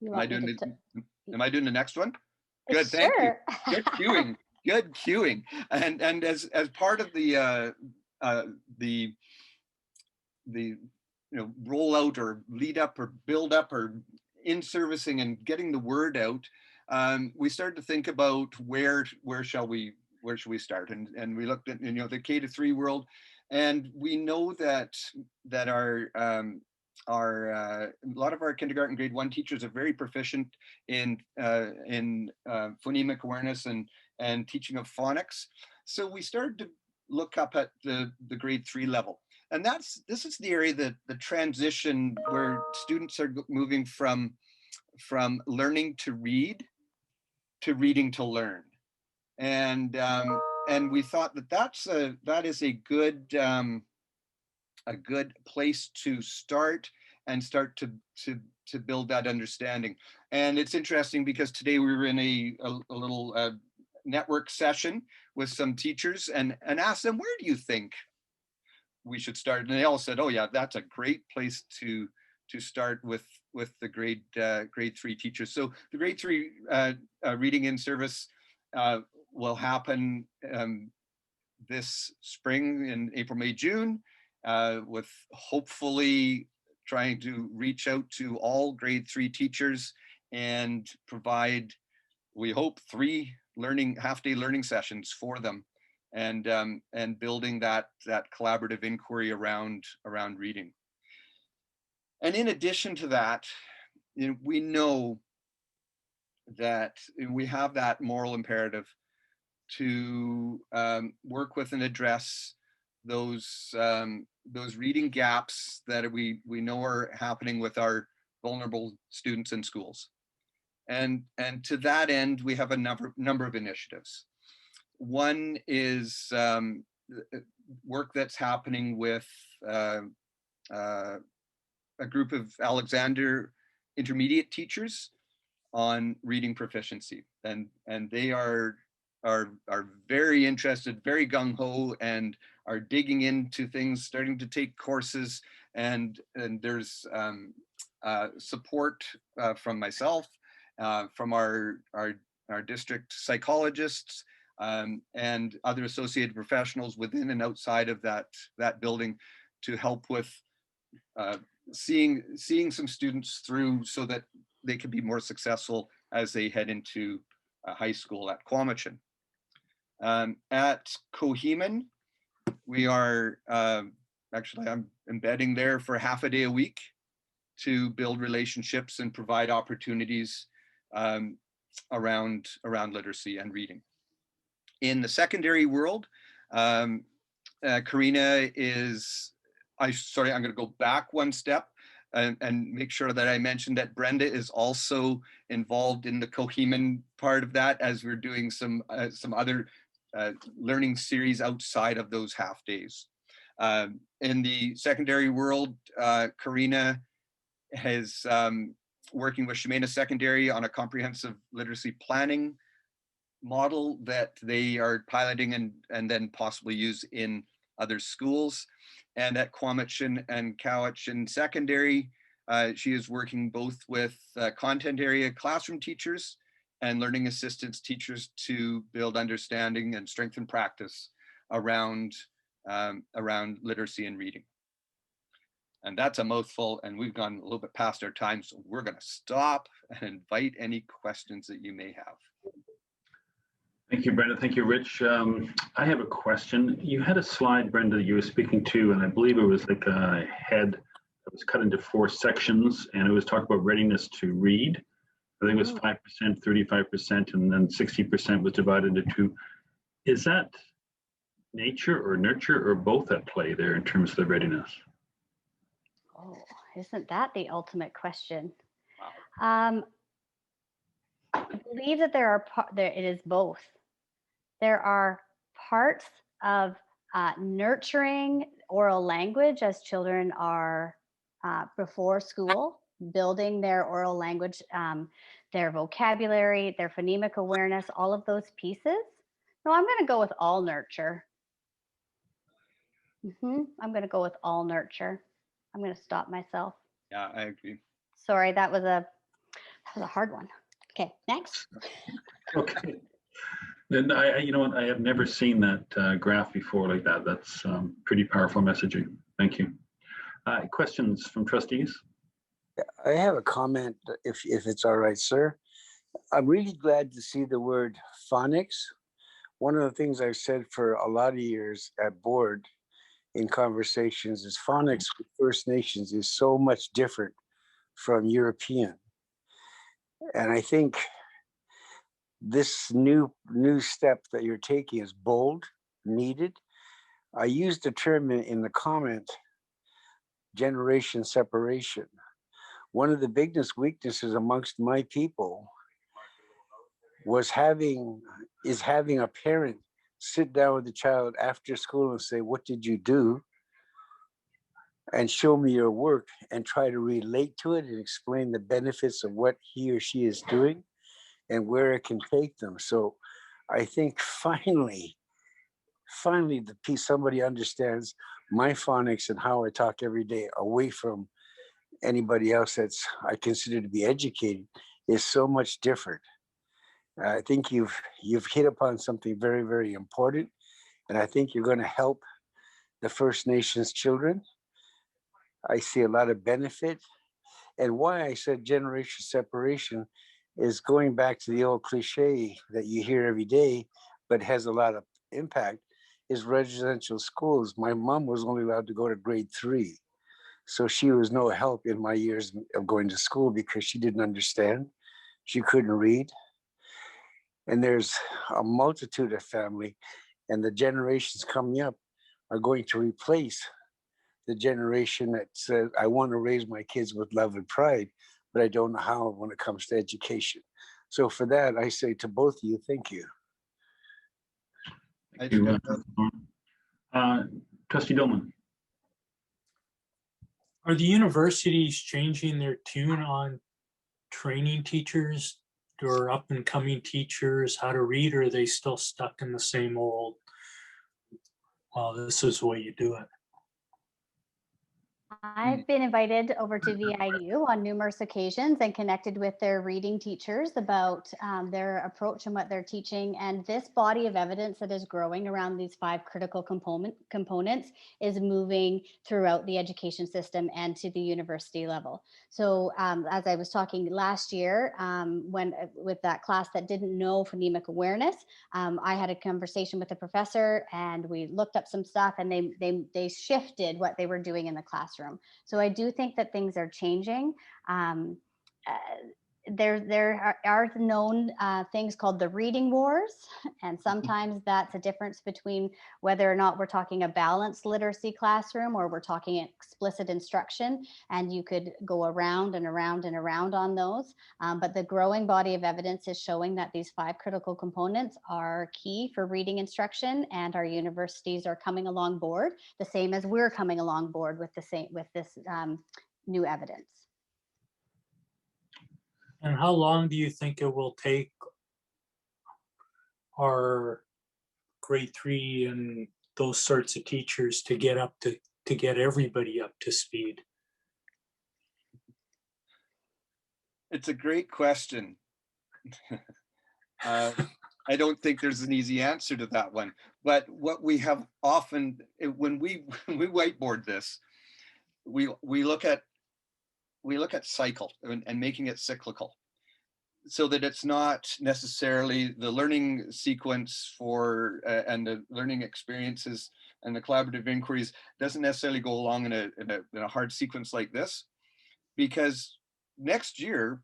Am I doing the next one? Good, thank you. Good cueing. Good cueing. And as part of the rollout or lead up or build up or in servicing and getting the word out, we started to think about where should we start, and we looked at the K-3 world, and we know that a lot of our kindergarten grade 1 teachers are very proficient in phonemic awareness and teaching of phonics. So we started to look up at the grade 3 level. And this is the area that the transition where students are moving from learning to read to reading to learn. And we thought that is a good place to start to build that understanding. And it's interesting because today we were in a little network session with some teachers and asked them, where do you think we should start? And they all said, oh yeah, that's a great place to start with the grade 3 teachers. So the grade 3 reading in service will happen this spring in April, May, June, with hopefully trying to reach out to all grade 3 teachers and provide, we hope, 3 half-day learning sessions for them, and building that collaborative inquiry around reading. And in addition to that, we know that we have that moral imperative to work with and address those reading gaps that we know are happening with our vulnerable students in schools. And to that end, we have a number of initiatives. One is work that's happening with a group of Alexander intermediate teachers on reading proficiency, and they are very interested, very gung-ho, and are digging into things, starting to take courses, and there's support from myself, from our district psychologists, and other associated professionals within and outside of that building to help with seeing some students through so that they can be more successful as they head into high school at Quamachin. At Coheman, we are actually, I'm embedding there for half a day a week to build relationships and provide opportunities around literacy and reading. In the secondary world, Karina is, I'm going to go back one step and make sure that I mentioned that Brenda is also involved in the Coheman part of that, as we're doing some other learning series outside of those half days. In the secondary world, Karina has working with Shemana Secondary on a comprehensive literacy planning model that they are piloting and then possibly use in other schools. And at Quamachin and Cowichan Secondary, she is working both with content area classroom teachers and learning assistance teachers to build understanding and strengthen practice around literacy and reading. And that's a mouthful, and we've gone a little bit past our time, so we're going to stop and invite any questions that you may have. Thank you, Brenda. Thank you, Rich. I have a question. You had a slide, Brenda, that you were speaking to, and I believe it was like a head that was cut into 4 sections, and it was talking about readiness to read. I think it was 5%, 35%, and then 60% was divided into 2. Is that nature or nurture or both at play there in terms of the readiness? Oh, isn't that the ultimate question? Wow. I believe that it is both. There are parts of nurturing oral language as children are before school, building their oral language, their vocabulary, their phonemic awareness, all of those pieces. No, I'm going to go with all nurture. I'm going to go with all nurture. I'm going to stop myself. Yeah, I agree. Sorry, that was a hard one. Okay, next. Okay. Then you know what, I have never seen that graph before like that. That's pretty powerful messaging. Thank you. Questions from trustees? I have a comment, if it's all right, sir. I'm really glad to see the word phonics. One of the things I've said for a lot of years at board in conversations is phonics with First Nations is so much different from European. And I think this new step that you're taking is bold, needed. I used the term in the comment, generation separation. One of the biggest weaknesses amongst my people is having a parent sit down with the child after school and say, what did you do? And show me your work and try to relate to it and explain the benefits of what he or she is doing and where it can take them. So I think finally the piece somebody understands my phonics and how I talk every day away from anybody else that's I consider to be educated is so much different. I think you've hit upon something very, very important. And I think you're going to help the First Nations children. I see a lot of benefit. And why I said generation separation is going back to the old cliche that you hear every day, but has a lot of impact, is residential schools. My mom was only allowed to go to grade 3. So she was no help in my years of going to school because she didn't understand. She couldn't read. And there's a multitude of family, and the generations coming up are going to replace the generation that says, I want to raise my kids with love and pride, but I don't know how when it comes to education. So for that, I say to both of you, thank you. Thank you. Trustee Dillman. Are the universities changing their tune on training teachers or up and coming teachers how to read, or are they still stuck in the same old, well, this is the way you do it? I've been invited over to VIU on numerous occasions and connected with their reading teachers about their approach and what they're teaching. And this body of evidence that is growing around these 5 critical components is moving throughout the education system and to the university level. So as I was talking last year, with that class that didn't know phonemic awareness, I had a conversation with the professor and we looked up some stuff, and they shifted what they were doing in the classroom. So I do think that things are changing. There are known things called the reading wars, and sometimes that's a difference between whether or not we're talking a balanced literacy classroom or we're talking explicit instruction, and you could go around and around and around on those. But the growing body of evidence is showing that these 5 critical components are key for reading instruction, and our universities are coming along board, the same as we're coming along board with this new evidence. And how long do you think it will take our grade 3 and those sorts of teachers to get up to get everybody up to speed? It's a great question. I don't think there's an easy answer to that one. But what we have often, when we whiteboard this, we look at cycle and making it cyclical, so that it's not necessarily the learning sequence for and the learning experiences and the collaborative inquiries doesn't necessarily go along in a hard sequence like this, because next year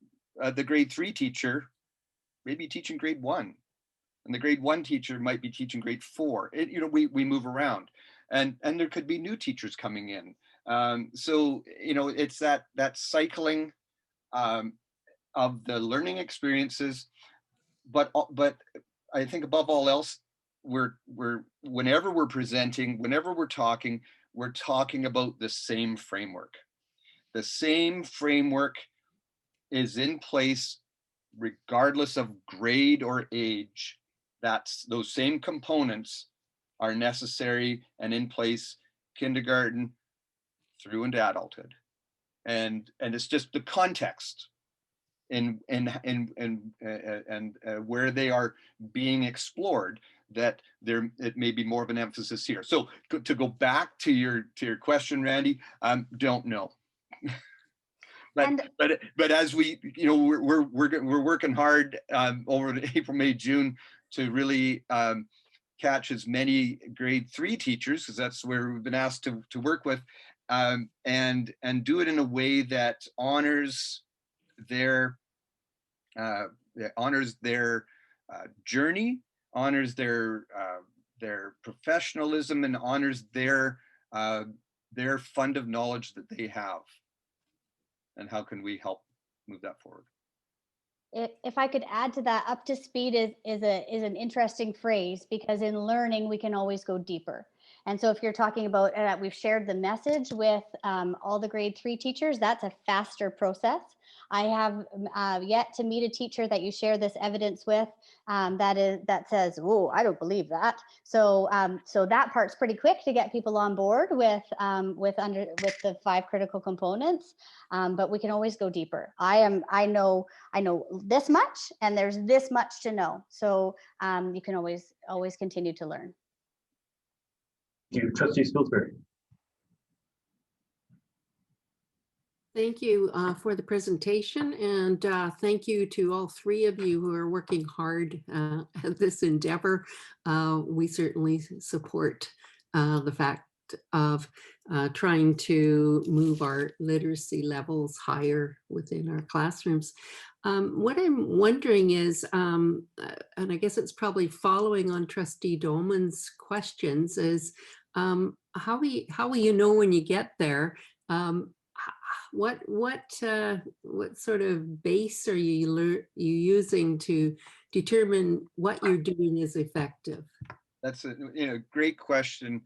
the grade 3 teacher may be teaching grade 1, and the grade 1 teacher might be teaching grade 4. We move around, and there could be new teachers coming in. So it's that cycling of the learning experiences, but I think above all else, whenever we're presenting, whenever we're talking about the same framework. The same framework is in place regardless of grade or age. Those same components are necessary and in place kindergarten through into adulthood, and it's just the context and where they are being explored that it may be more of an emphasis here. So to go back to your question, Randy, don't know. But as we, we're working hard over April, May, June to really catch as many grade 3 teachers, because that's where we've been asked to work with, and do it in a way that honors their journey, honors their professionalism, and honors their fund of knowledge that they have. And how can we help move that forward? If I could add to that, up to speed is an interesting phrase, because in learning we can always go deeper. And so if you're talking about we've shared the message with all the grade 3 teachers, that's a faster process. I have yet to meet a teacher that you share this evidence with that says, "Oh, I don't believe that." So that part's pretty quick to get people on board with the 5 critical components. But we can always go deeper. I know this much, and there's this much to know. So you can always continue to learn. Thank you, Trustee Spilsbury. Thank you for the presentation, and thank you to all 3 of you who are working hard at this endeavor. We certainly support the fact of trying to move our literacy levels higher within our classrooms. What I'm wondering is, and I guess it's probably following on Trustee Dolman's questions, is how will you know when you get there? What sort of base are you using to determine what you're doing is effective? That's a great question,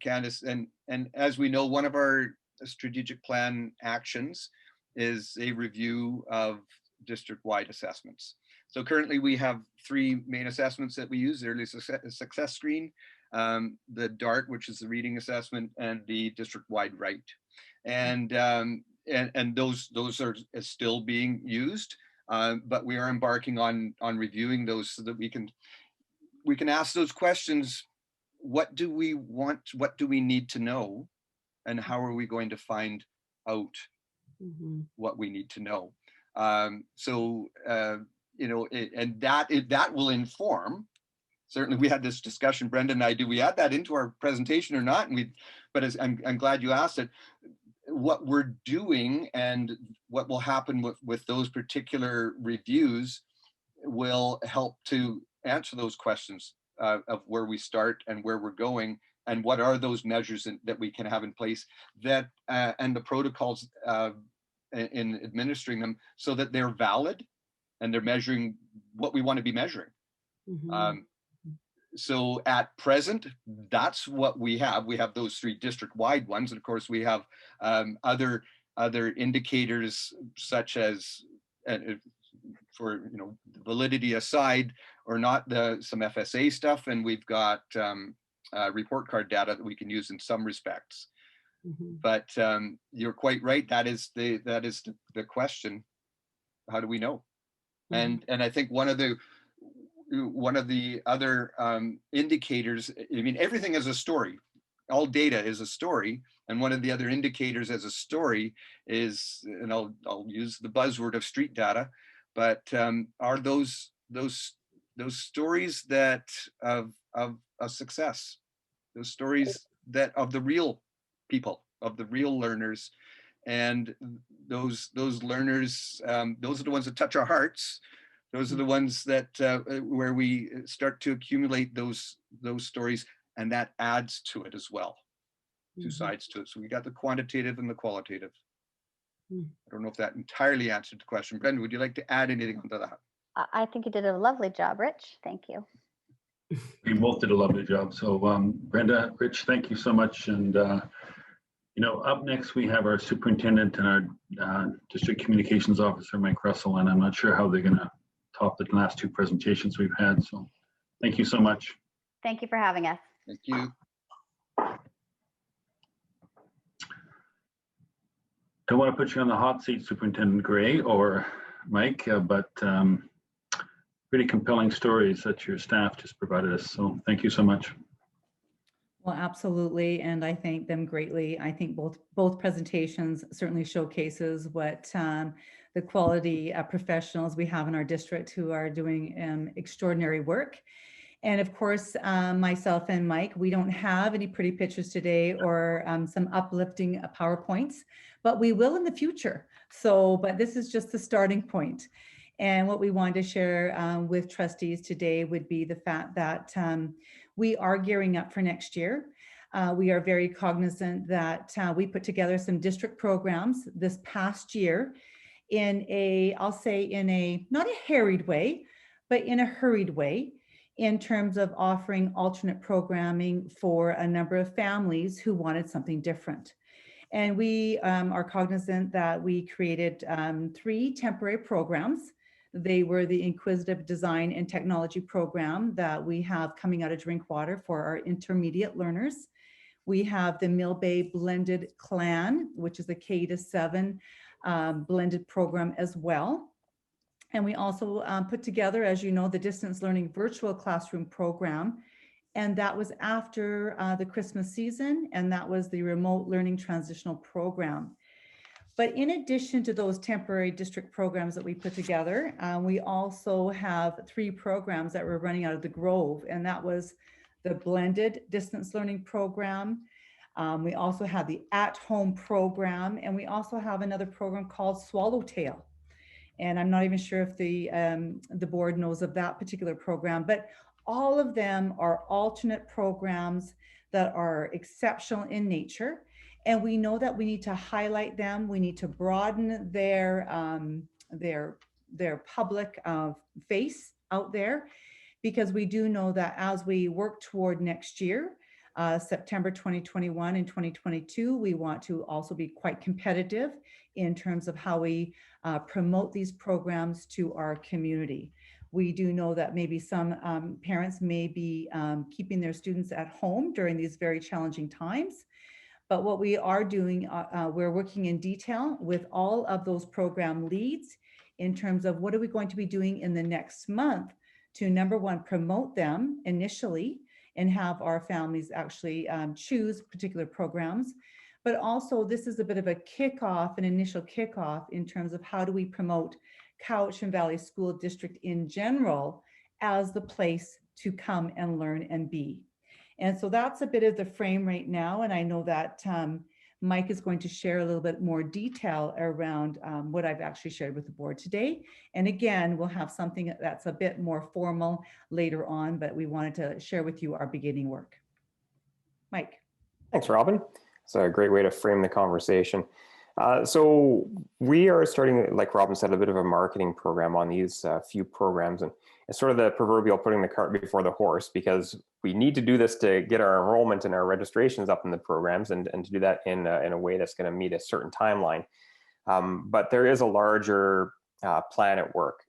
Candace. And as we know, one of our strategic plan actions is a review of district-wide assessments. So currently we have 3 main assessments that we use: the early success screen, the DART, which is the reading assessment, and the district-wide RITE. And those are still being used, but we are embarking on reviewing those so that we can ask those questions. What do we want? What do we need to know? And how are we going to find out what we need to know? And that will inform. Certainly, we had this discussion, Brenda and I. Do we add that into our presentation or not? But I'm glad you asked it. What we're doing and what will happen with those particular reviews will help to answer those questions of where we start and where we're going, and what are those measures that we can have in place that and the protocols in administering them, so that they're valid and they're measuring what we want to be measuring. So at present, that's what we have. We have those 3 district-wide ones, and of course we have other indicators, such as for validity aside or not, some FSA stuff, and we've got report card data that we can use in some respects. But you're quite right. That is the question. How do we know? And I think one of the other indicators, I mean, everything is a story. All data is a story. And one of the other indicators as a story is, and I'll use the buzzword of street data, but are those stories that of success, those stories that of the real people, of the real learners, and those learners, those are the ones that touch our hearts. Those are the ones that where we start to accumulate those stories, and that adds to it as well. 2 sides to it. So we got the quantitative and the qualitative. I don't know if that entirely answered the question. Brenda, would you like to add anything to that? I think you did a lovely job, Rich. Thank you. You both did a lovely job. So Brenda, Rich, thank you so much. And up next we have our superintendent and our district communications officer, Mike Russell, and I'm not sure how they're going to top the last 2 presentations we've had. So thank you so much. Thank you for having us. Thank you. Don't want to put you on the hot seat, Superintendent Gray or Mike, but pretty compelling stories that your staff just provided us. So thank you so much. Well, absolutely, and I thank them greatly. I think both presentations certainly showcases what the quality professionals we have in our district who are doing extraordinary work. And of course, myself and Mike, we don't have any pretty pictures today or some uplifting PowerPoints, but we will in the future. So, but this is just the starting point. And what we wanted to share with trustees today would be the fact that we are gearing up for next year. We are very cognizant that we put together some district programs this past year in a, I'll say in a, not a harried way, but in a hurried way, in terms of offering alternate programming for a number of families who wanted something different. And we are cognizant that we created 3 temporary programs. They were the Inquisitive Design and Technology program that we have coming out of Drinkwater for our intermediate learners. We have the Mill Bay Blended Clan, which is a K-7 blended program as well. And we also put together, as you know, the Distance Learning Virtual Classroom program. And that was after the Christmas season, and that was the Remote Learning Transitional Program. But in addition to those temporary district programs that we put together, we also have 3 programs that were running out of the Grove, and that was the Blended Distance Learning Program. We also have the At-Home program, and we also have another program called Swallowtail. And I'm not even sure if the board knows of that particular program, but all of them are alternate programs that are exceptional in nature. And we know that we need to highlight them. We need to broaden their public face out there, because we do know that as we work toward next year, September 2021 and 2022, we want to also be quite competitive in terms of how we promote these programs to our community. We do know that maybe some parents may be keeping their students at home during these very challenging times. But what we are doing, we're working in detail with all of those program leads in terms of what are we going to be doing in the next month to, number one, promote them initially and have our families actually choose particular programs. But also this is a bit of a kickoff, an initial kickoff in terms of how do we promote Cowichan Valley School District in general as the place to come and learn and be. And so that's a bit of the frame right now. And I know that Mike is going to share a little bit more detail around what I've actually shared with the board today. And again, we'll have something that's a bit more formal later on, but we wanted to share with you our beginning work. Mike. Thanks, Robin. It's a great way to frame the conversation. So we are starting, like Robin said, a bit of a marketing program on these few programs, and it's sort of the proverbial putting the cart before the horse, because we need to do this to get our enrollment and our registrations up in the programs, and to do that in a way that's going to meet a certain timeline. But there is a larger plan at work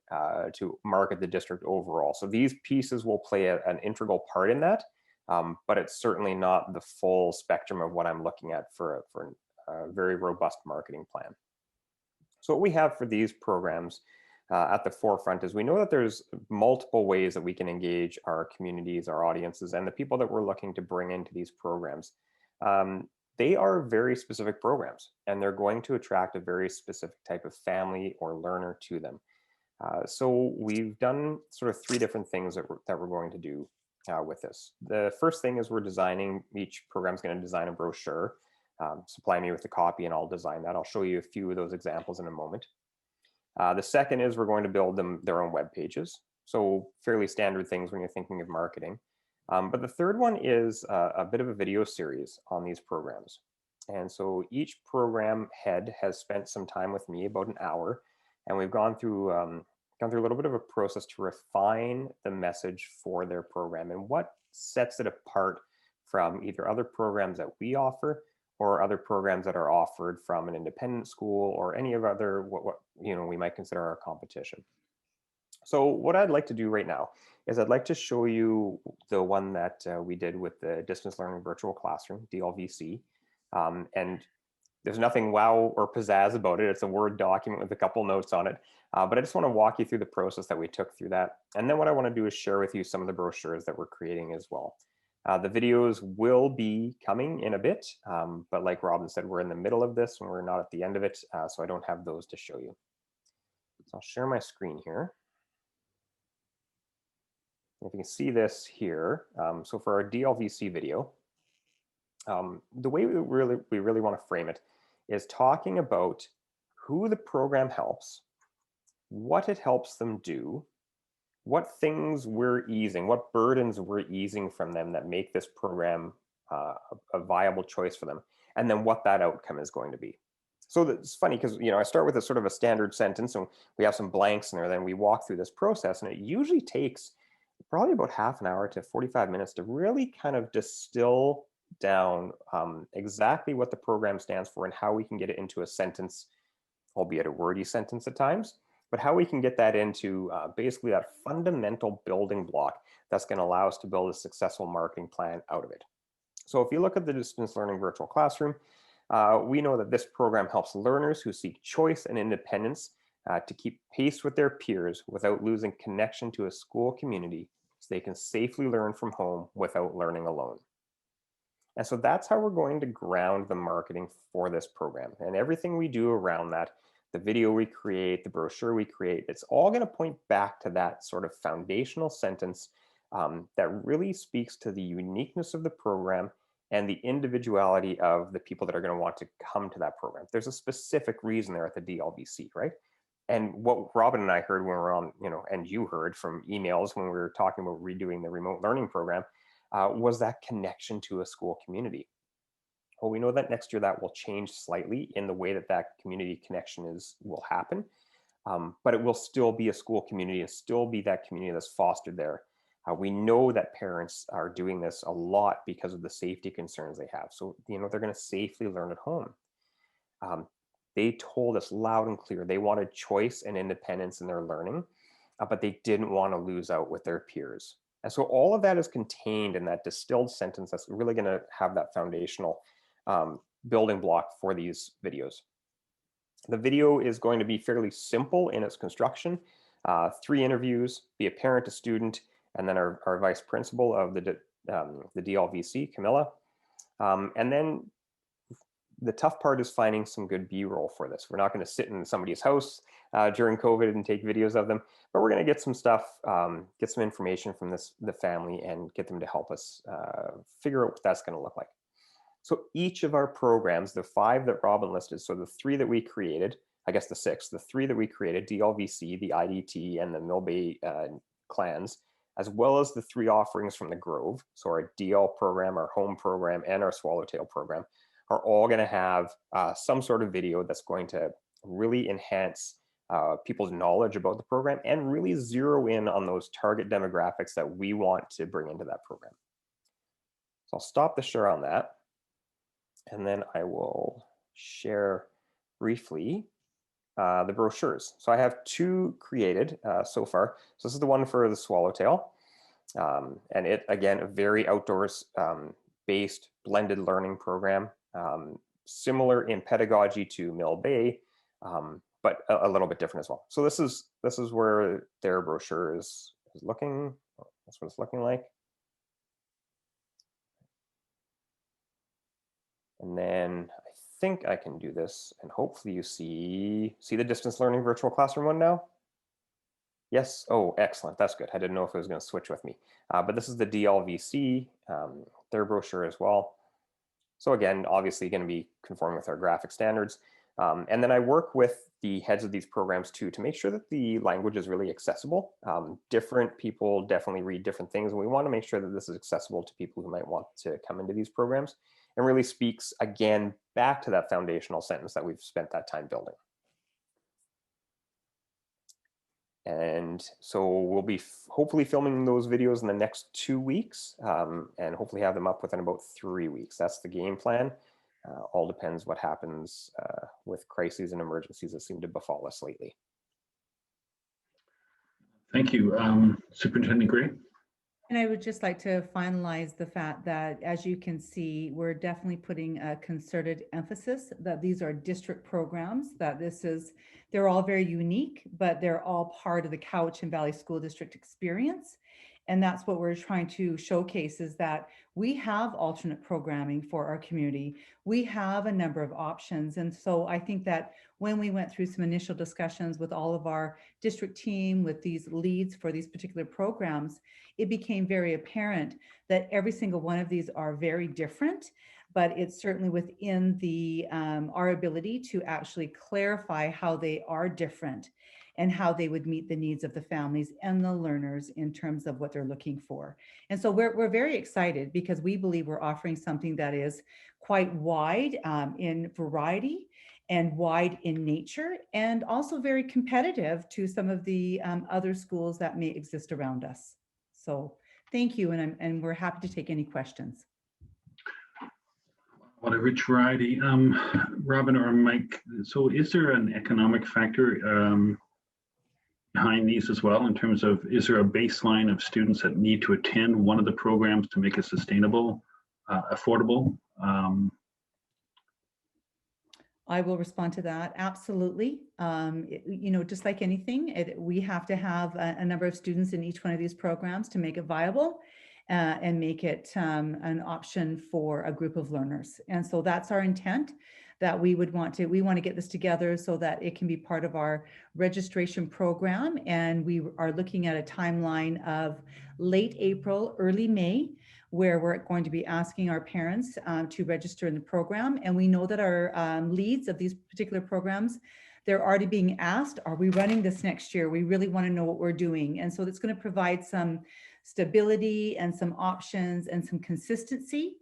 to market the district overall. So these pieces will play an integral part in that, but it's certainly not the full spectrum of what I'm looking at for a very robust marketing plan. So what we have for these programs at the forefront is we know that there's multiple ways that we can engage our communities, our audiences, and the people that we're looking to bring into these programs. They are very specific programs, and they're going to attract a very specific type of family or learner to them. So we've done sort of three different things that we're going to do with this. The first thing is each program is going to design a brochure. Supply me with a copy and I'll design that. I'll show you a few of those examples in a moment. The second is we're going to build them their own web pages. So fairly standard things when you're thinking of marketing. But the third one is a bit of a video series on these programs. And so each program head has spent some time with me, about an hour, and we've gone through a little bit of a process to refine the message for their program and what sets it apart from either other programs that we offer or other programs that are offered from an independent school or any of other what we might consider our competition. So what I'd like to do right now is I'd like to show you the one that we did with the Distance Learning Virtual Classroom, DLVC. And there's nothing wow or pizzazz about it. It's a Word document with a couple notes on it. But I just want to walk you through the process that we took through that. And then what I want to do is share with you some of the brochures that we're creating as well. The videos will be coming in a bit, but like Robin said, we're in the middle of this and we're not at the end of it, so I don't have those to show you. So I'll share my screen here. If you can see this here, so for our DLVC video, the way we really want to frame it is talking about who the program helps, what it helps them do, what things we're easing, what burdens we're easing from them that make this program a viable choice for them, and then what that outcome is going to be. So it's funny because I start with a sort of a standard sentence, and we have some blanks in there. Then we walk through this process, and it usually takes probably about half an hour to 45 minutes to really kind of distill down exactly what the program stands for and how we can get it into a sentence, albeit a wordy sentence at times, but how we can get that into basically that fundamental building block that's going to allow us to build a successful marketing plan out of it. So if you look at the Distance Learning Virtual Classroom, we know that this program helps learners who seek choice and independence to keep pace with their peers without losing connection to a school community, so they can safely learn from home without learning alone. And so that's how we're going to ground the marketing for this program. And everything we do around that, the video we create, the brochure we create, it's all going to point back to that sort of foundational sentence that really speaks to the uniqueness of the program and the individuality of the people that are going to want to come to that program. There's a specific reason they're at the DLVC, right? And what Robin and I heard when we were on, and you heard from emails when we were talking about redoing the remote learning program, was that connection to a school community. Well, we know that next year that will change slightly in the way that that community connection will happen, but it will still be a school community and still be that community that's fostered there. We know that parents are doing this a lot because of the safety concerns they have. So, they're going to safely learn at home. They told us loud and clear they wanted choice and independence in their learning, but they didn't want to lose out with their peers. And so all of that is contained in that distilled sentence that's really going to have that foundational building block for these videos. The video is going to be fairly simple in its construction. 3 interviews, be a parent, a student, and then our vice principal of the DLVC, Camilla. And then the tough part is finding some good B-roll for this. We're not going to sit in somebody's house during COVID and take videos of them, but we're going to get some stuff, get some information from the family and get them to help us figure out what that's going to look like. So each of our programs, the 5 that Robin listed, so the 3 that we created, I guess the 6, the 3 that we created, DLVC, the IDT, and the Mill Bay clans, as well as the 3 offerings from the Grove, so our DL program, our home program, and our Swallowtail program, are all going to have some sort of video that's going to really enhance people's knowledge about the program and really zero in on those target demographics that we want to bring into that program. So I'll stop the share on that. And then I will share briefly the brochures. So I have 2 created so far. So this is the one for the Swallowtail. And it, again, a very outdoors based blended learning program, similar in pedagogy to Mill Bay, but a little bit different as well. So this is where their brochure is looking. That's what it's looking like. And then I think I can do this, and hopefully you see the distance learning virtual classroom one now. Yes. Oh, excellent. That's good. I didn't know if it was going to switch with me, but this is the DLVC, their brochure as well. So again, obviously going to be conforming with our graphic standards. And then I work with the heads of these programs too, to make sure that the language is really accessible. Different people definitely read different things, and we want to make sure that this is accessible to people who might want to come into these programs, and really speaks again back to that foundational sentence that we've spent that time building. And so we'll be hopefully filming those videos in the next 2 weeks, and hopefully have them up within about 3 weeks. That's the game plan. All depends what happens with crises and emergencies that seem to befall us lately. Thank you. Superintendent Gray? And I would just like to finalize the fact that, as you can see, we're definitely putting a concerted emphasis that these are district programs, that they're all very unique, but they're all part of the Cowichan Valley School District experience. And that's what we're trying to showcase, is that we have alternate programming for our community. We have a number of options. And so I think that when we went through some initial discussions with all of our district team, with these leads for these particular programs, it became very apparent that every single one of these are very different, but it's certainly within our ability to actually clarify how they are different and how they would meet the needs of the families and the learners in terms of what they're looking for. And so we're very excited, because we believe we're offering something that is quite wide in variety and wide in nature, and also very competitive to some of the other schools that may exist around us. So thank you, and we're happy to take any questions. What a rich variety. Robin or Mike, so is there an economic factor behind these as well, in terms of, is there a baseline of students that need to attend one of the programs to make it sustainable, affordable? I will respond to that. Absolutely. Just like anything, we have to have a number of students in each one of these programs to make it viable and make it an option for a group of learners. And so that's our intent, that we want to get this together so that it can be part of our registration program. And we are looking at a timeline of late April, early May, where we're going to be asking our parents to register in the program. And we know that our leads of these particular programs, they're already being asked, are we running this next year? We really want to know what we're doing. And so it's going to provide some stability and some options and some consistency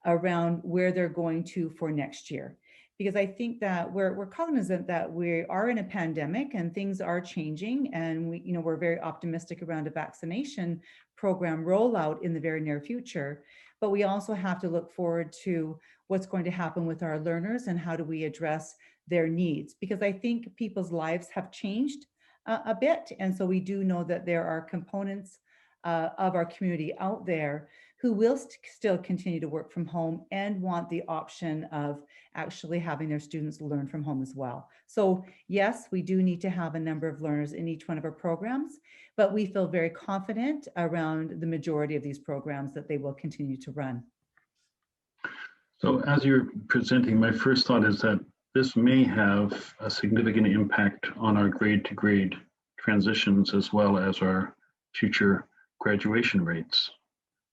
around where they're going to for next year. Because I think that we're cognizant that we are in a pandemic and things are changing, and we're very optimistic around a vaccination program rollout in the very near future. But we also have to look forward to what's going to happen with our learners and how do we address their needs, because I think people's lives have changed a bit. And so we do know that there are components of our community out there who will still continue to work from home and want the option of actually having their students learn from home as well. So yes, we do need to have a number of learners in each one of our programs, but we feel very confident around the majority of these programs that they will continue to run. So as you're presenting, my first thought is that this may have a significant impact on our grade to grade transitions as well as our future graduation rates.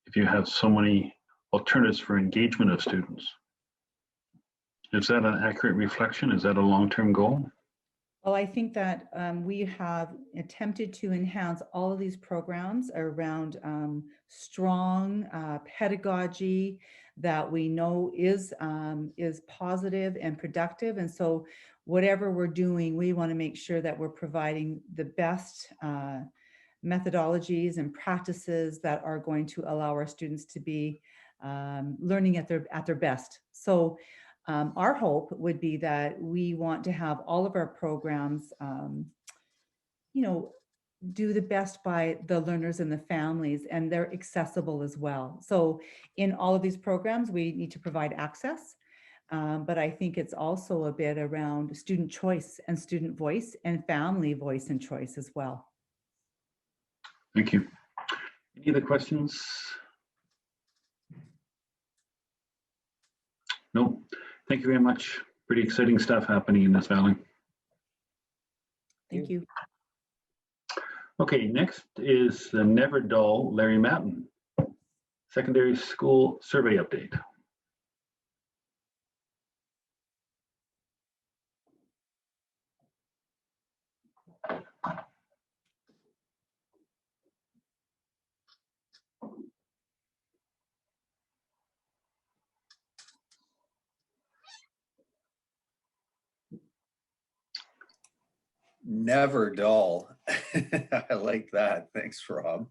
If you have so many alternatives for engagement of students. Is that an accurate reflection? Is that a long-term goal? Well, I think that we have attempted to enhance all of these programs around strong pedagogy that we know is positive and productive. And so whatever we're doing, we want to make sure that we're providing the best methodologies and practices that are going to allow our students to be learning at their best. So our hope would be that we want to have all of our programs, do the best by the learners and the families, and they're accessible as well. So in all of these programs, we need to provide access, but I think it's also a bit around student choice and student voice and family voice and choice as well. Thank you. Any other questions? No. Thank you very much. Pretty exciting stuff happening in this valley. Thank you. Okay, next is the Never Dull Larry Matten, secondary school survey update. Never dull. I like that. Thanks, Rob.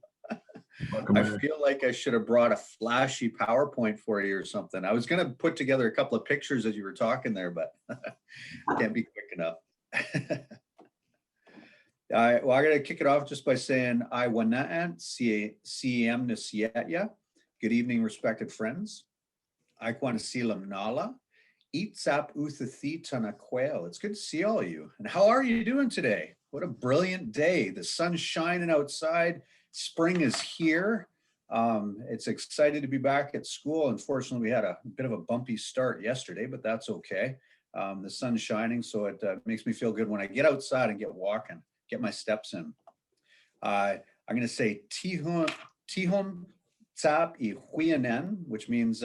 Welcome, I Larry. feel like I should have brought a flashy PowerPoint for you or something. I was going to put together a couple of pictures as you were talking there, but can't be quick enough. Well, I'm going to kick it off just by saying I wana'an CM Nasiya. Good evening, respected friends. I want to see nala. Eatsap Uthathi Tanaquail. It's good to see all of you. And how are you doing today? What a brilliant day. The sun's shining outside. Spring is here. It's excited to be back at school. Unfortunately, we had a bit of a bumpy start yesterday, but that's okay. The sun's shining, so it makes me feel good when I get outside and get walking, get my steps in. I'm going to say Tihum Tsap I Huyanen, which means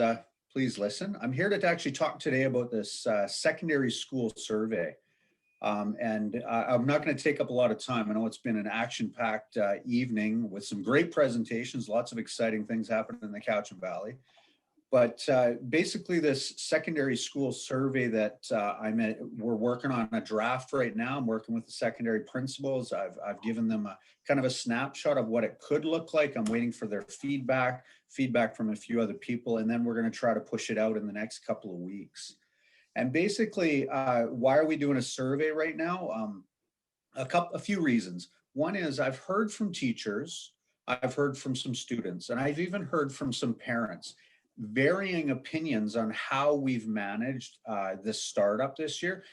please listen. I'm here to actually talk today about this secondary school survey. And I'm not going to take up a lot of time. I know it's been an action-packed evening with some great presentations, lots of exciting things happening in the Cowichan Valley. But basically this secondary school survey that we're working on a draft right now. I'm working with the secondary principals. I've given them a kind of a snapshot of what it could look like. I'm waiting for their feedback from a few other people, and then we're going to try to push it out in the next couple of weeks. And basically, why are we doing a survey right now? A few reasons. One is I've heard from teachers, I've heard from some students, and I've even heard from some parents, varying opinions on how we've managed this startup this year,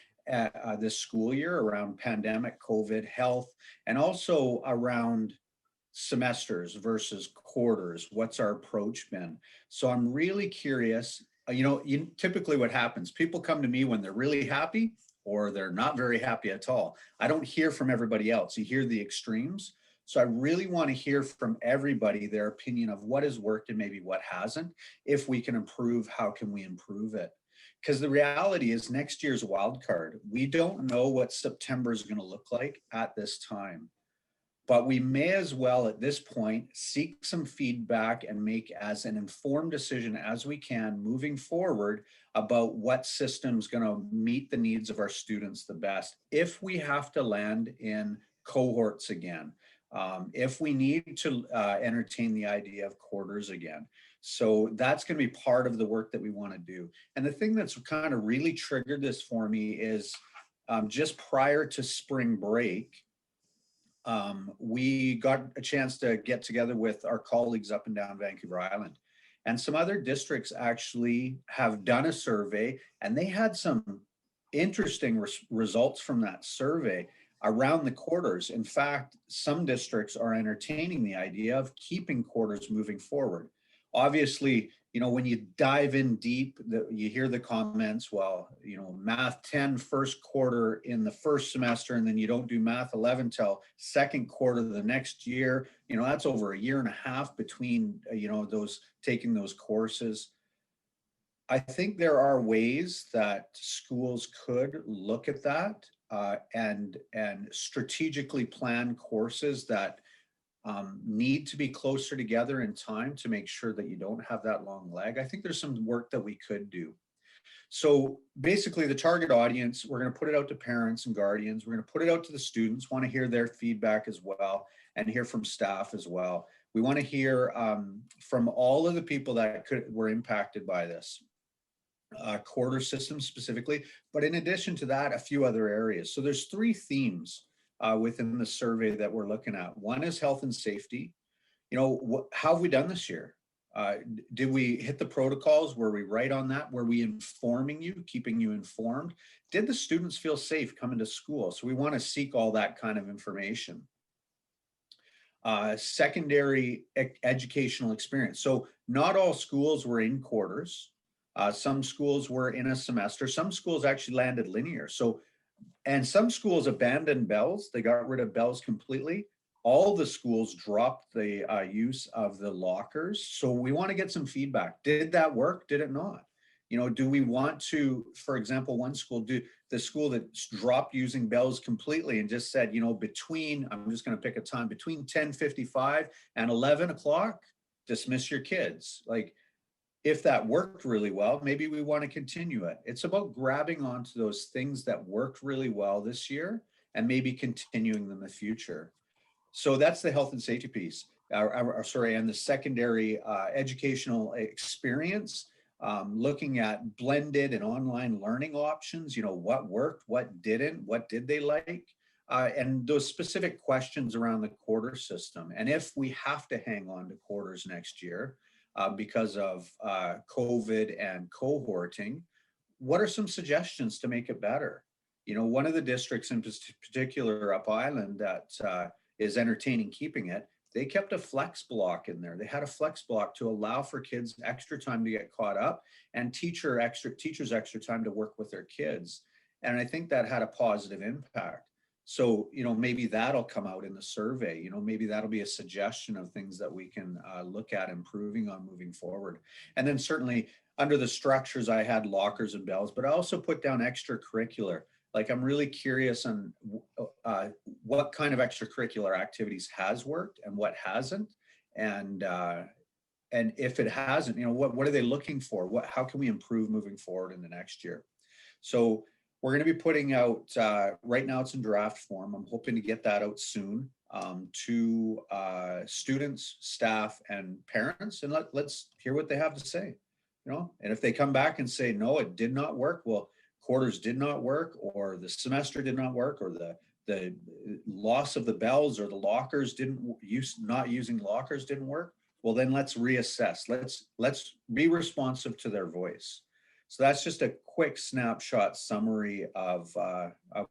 this school year, around pandemic, COVID, health, and also around semesters versus quarters. What's our approach been? So I'm really curious. Typically what happens, people come to me when they're really happy or they're not very happy at all. I don't hear from everybody else. You hear the extremes. So I really want to hear from everybody their opinion of what has worked and maybe what hasn't. If we can improve, how can we improve it? Because the reality is next year's wild card. We don't know what September is going to look like at this time. But we may as well at this point seek some feedback and make as an informed decision as we can moving forward about what system's going to meet the needs of our students the best. If we have to land in cohorts again, if we need to entertain the idea of quarters again. So that's going to be part of the work that we want to do. And the thing that's kind of really triggered this for me is just prior to spring break, we got a chance to get together with our colleagues up and down Vancouver Island. And some other districts actually have done a survey, and they had some interesting results from that survey around the quarters. In fact, some districts are entertaining the idea of keeping quarters moving forward. Obviously, you know, when you dive in deep, you hear the comments, well, you know, math 10 first quarter in the first semester, and then you don't do math 11 till second quarter the next year. You know, that's over a year and a half between, you know, those taking those courses. I think there are ways that schools could look at that and strategically plan courses that need to be closer together in time to make sure that you don't have that long lag. I think there's some work that we could do. So basically the target audience, we're going to put it out to parents and guardians. We're going to put it out to the students, want to hear their feedback as well, and hear from staff as well. We want to hear from all of the people that were impacted by this. Quarter system specifically, but in addition to that, a few other areas. So there's 3 themes within the survey that we're looking at. One is health and safety. You know, how have we done this year? Did we hit the protocols? Were we right on that? Were we informing you, keeping you informed? Did the students feel safe coming to school? So we want to seek all that kind of information. Secondary educational experience. So not all schools were in quarters. Some schools were in a semester. Some schools actually landed linear. So, and some schools abandoned bells. They got rid of bells completely. All the schools dropped the use of the lockers. So we want to get some feedback. Did that work? Did it not? You know, do we want to, for example, one school, the school that dropped using bells completely and just said, you know, between, I'm just going to pick a time, between 10:55 and 11 o'clock, dismiss your kids. Like, if that worked really well, maybe we want to continue it. It's about grabbing onto those things that worked really well this year and maybe continuing them in the future. So that's the health and safety piece, and the secondary educational experience, looking at blended and online learning options, you know, what worked, what didn't, what did they like, and those specific questions around the quarter system. And if we have to hang on to quarters next year, because of COVID and cohorting, what are some suggestions to make it better? You know, one of the districts in particular up Island that is entertaining keeping it, they kept a flex block in there. They had a flex block to allow for kids extra time to get caught up and teachers extra time to work with their kids. And I think that had a positive impact. So, you know, maybe that'll come out in the survey, you know, maybe that'll be a suggestion of things that we can look at improving on moving forward. And then certainly under the structures, I had lockers and bells, but I also put down extracurricular. Like, I'm really curious on what kind of extracurricular activities has worked and what hasn't. And if it hasn't, you know, what are they looking for? How can we improve moving forward in the next year? So we're going to be putting out, right now it's in draft form. I'm hoping to get that out soon to students, staff, and parents, and let's hear what they have to say, you know? And if they come back and say, no, it did not work, well, quarters did not work, or the semester did not work, or the loss of the bells or the lockers not using lockers didn't work, well, then let's reassess. Let's be responsive to their voice. So that's just a quick snapshot summary of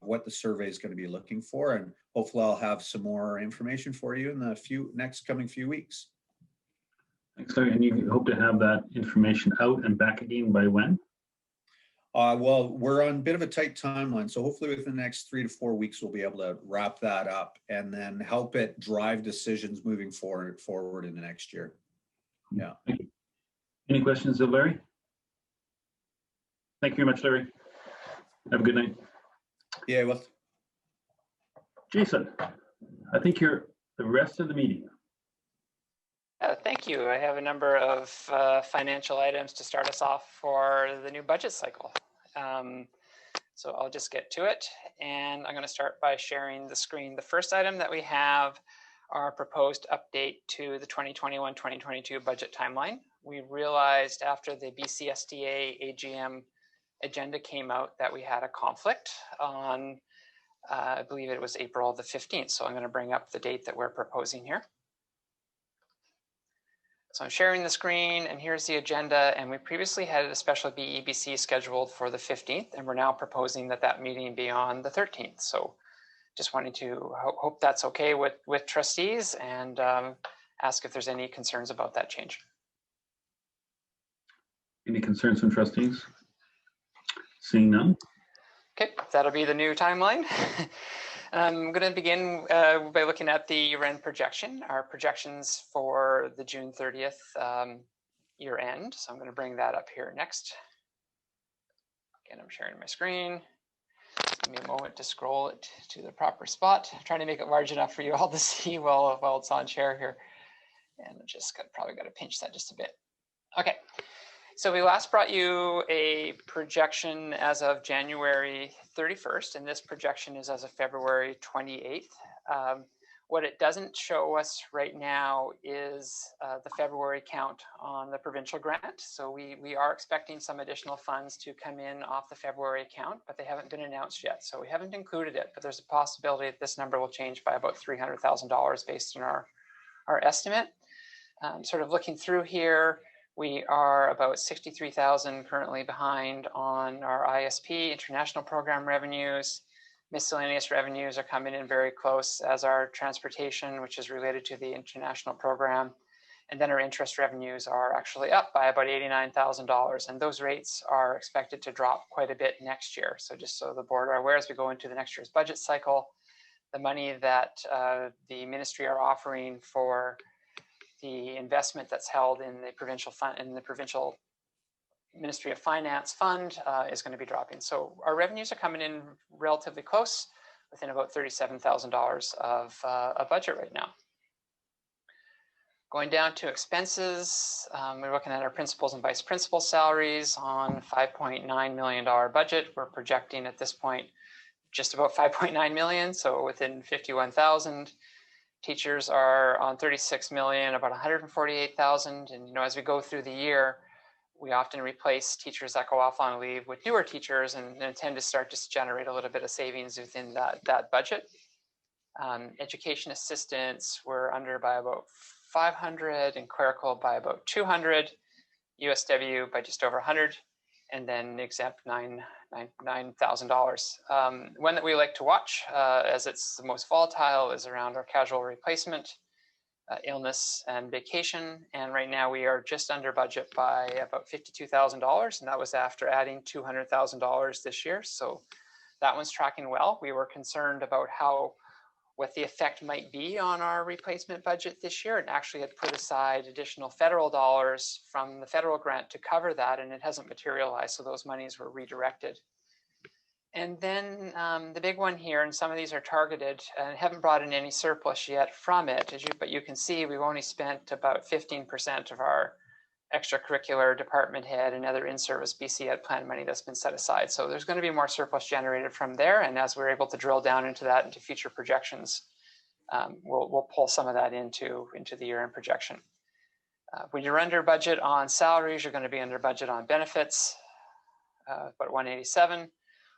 what the survey is going to be looking for. And hopefully I'll have some more information for you in the next coming few weeks. Thanks, Larry. And you hope to have that information out and back again by when? Well, we're on a bit of a tight timeline. So hopefully within the next 3 to 4 weeks, we'll be able to wrap that up and then help it drive decisions moving forward in the next year. Yeah. Thank you. Any questions of Larry? Thank you very much, Larry. Have a good night. Yeah, well. Jason, I think you're the rest of the meeting. Thank you. I have a number of financial items to start us off for the new budget cycle. So I'll just get to it. And I'm going to start by sharing the screen. The first item that we have our proposed update to the 2021-2022 budget timeline. We realized after the BCSDA AGM agenda came out that we had a conflict on, I believe it was April the 15th. So I'm going to bring up the date that we're proposing here. So I'm sharing the screen, and here's the agenda. And we previously had a special BEBC scheduled for the 15th, and we're now proposing that that meeting be on the 13th. So just wanting to hope that's okay with trustees, and ask if there's any concerns about that change. Any concerns from trustees? Seeing none. Okay, that'll be the new timeline. I'm going to begin by looking at the year-end projection, our projections for the June 30th year end. So I'm going to bring that up here next. Again, I'm sharing my screen. Give me a moment to scroll it to the proper spot. I'm trying to make it large enough for you all to see while it's on share here. And I just probably got to pinch that just a bit. Okay. So we last brought you a projection as of January 31st, and this projection is as of February 28th. What it doesn't show us right now is the February count on the provincial grant. So we are expecting some additional funds to come in off the February count, but they haven't been announced yet. So we haven't included it, but there's a possibility that this number will change by about $300,000 based on our estimate. Sort of looking through here, we are about 63,000 currently behind on our ISP, international program revenues. Miscellaneous revenues are coming in very close, as our transportation, which is related to the international program. And then our interest revenues are actually up by about $89,000. And those rates are expected to drop quite a bit next year. So just so the board are aware, as we go into the next year's budget cycle, the money that the ministry are offering for the investment that's held in the provincial fund, in the provincial Ministry of Finance fund, is going to be dropping. So our revenues are coming in relatively close, within about $37,000 of a budget right now. Going down to expenses, we're looking at our principals and vice principal salaries on $5.9 million budget. We're projecting at this point just about 5.9 million, so within 51,000. Teachers are on 36 million, about 148,000. And as we go through the year, we often replace teachers that go off on leave with newer teachers, and tend to start to generate a little bit of savings within that budget. Education assistants were under by about 500, and clerical by about 200, USW by just over 100, and then exempt $9,000. One that we like to watch, as it's the most volatile, is around our casual replacement, illness and vacation. And right now we are just under budget by about $52,000, and that was after adding $200,000 this year. So that one's tracking well. We were concerned about what the effect might be on our replacement budget this year, and actually had put aside additional federal dollars from the federal grant to cover that, and it hasn't materialized, so those monies were redirected. And then the big one here, and some of these are targeted, and haven't brought in any surplus yet from it, but you can see we've only spent about 15% of our extracurricular department head and other in-service BC Ed plan money that's been set aside. So there's going to be more surplus generated from there. And as we're able to drill down into that, into future projections, we'll pull some of that into the year-end projection. When you're under budget on salaries, you're going to be under budget on benefits, about 187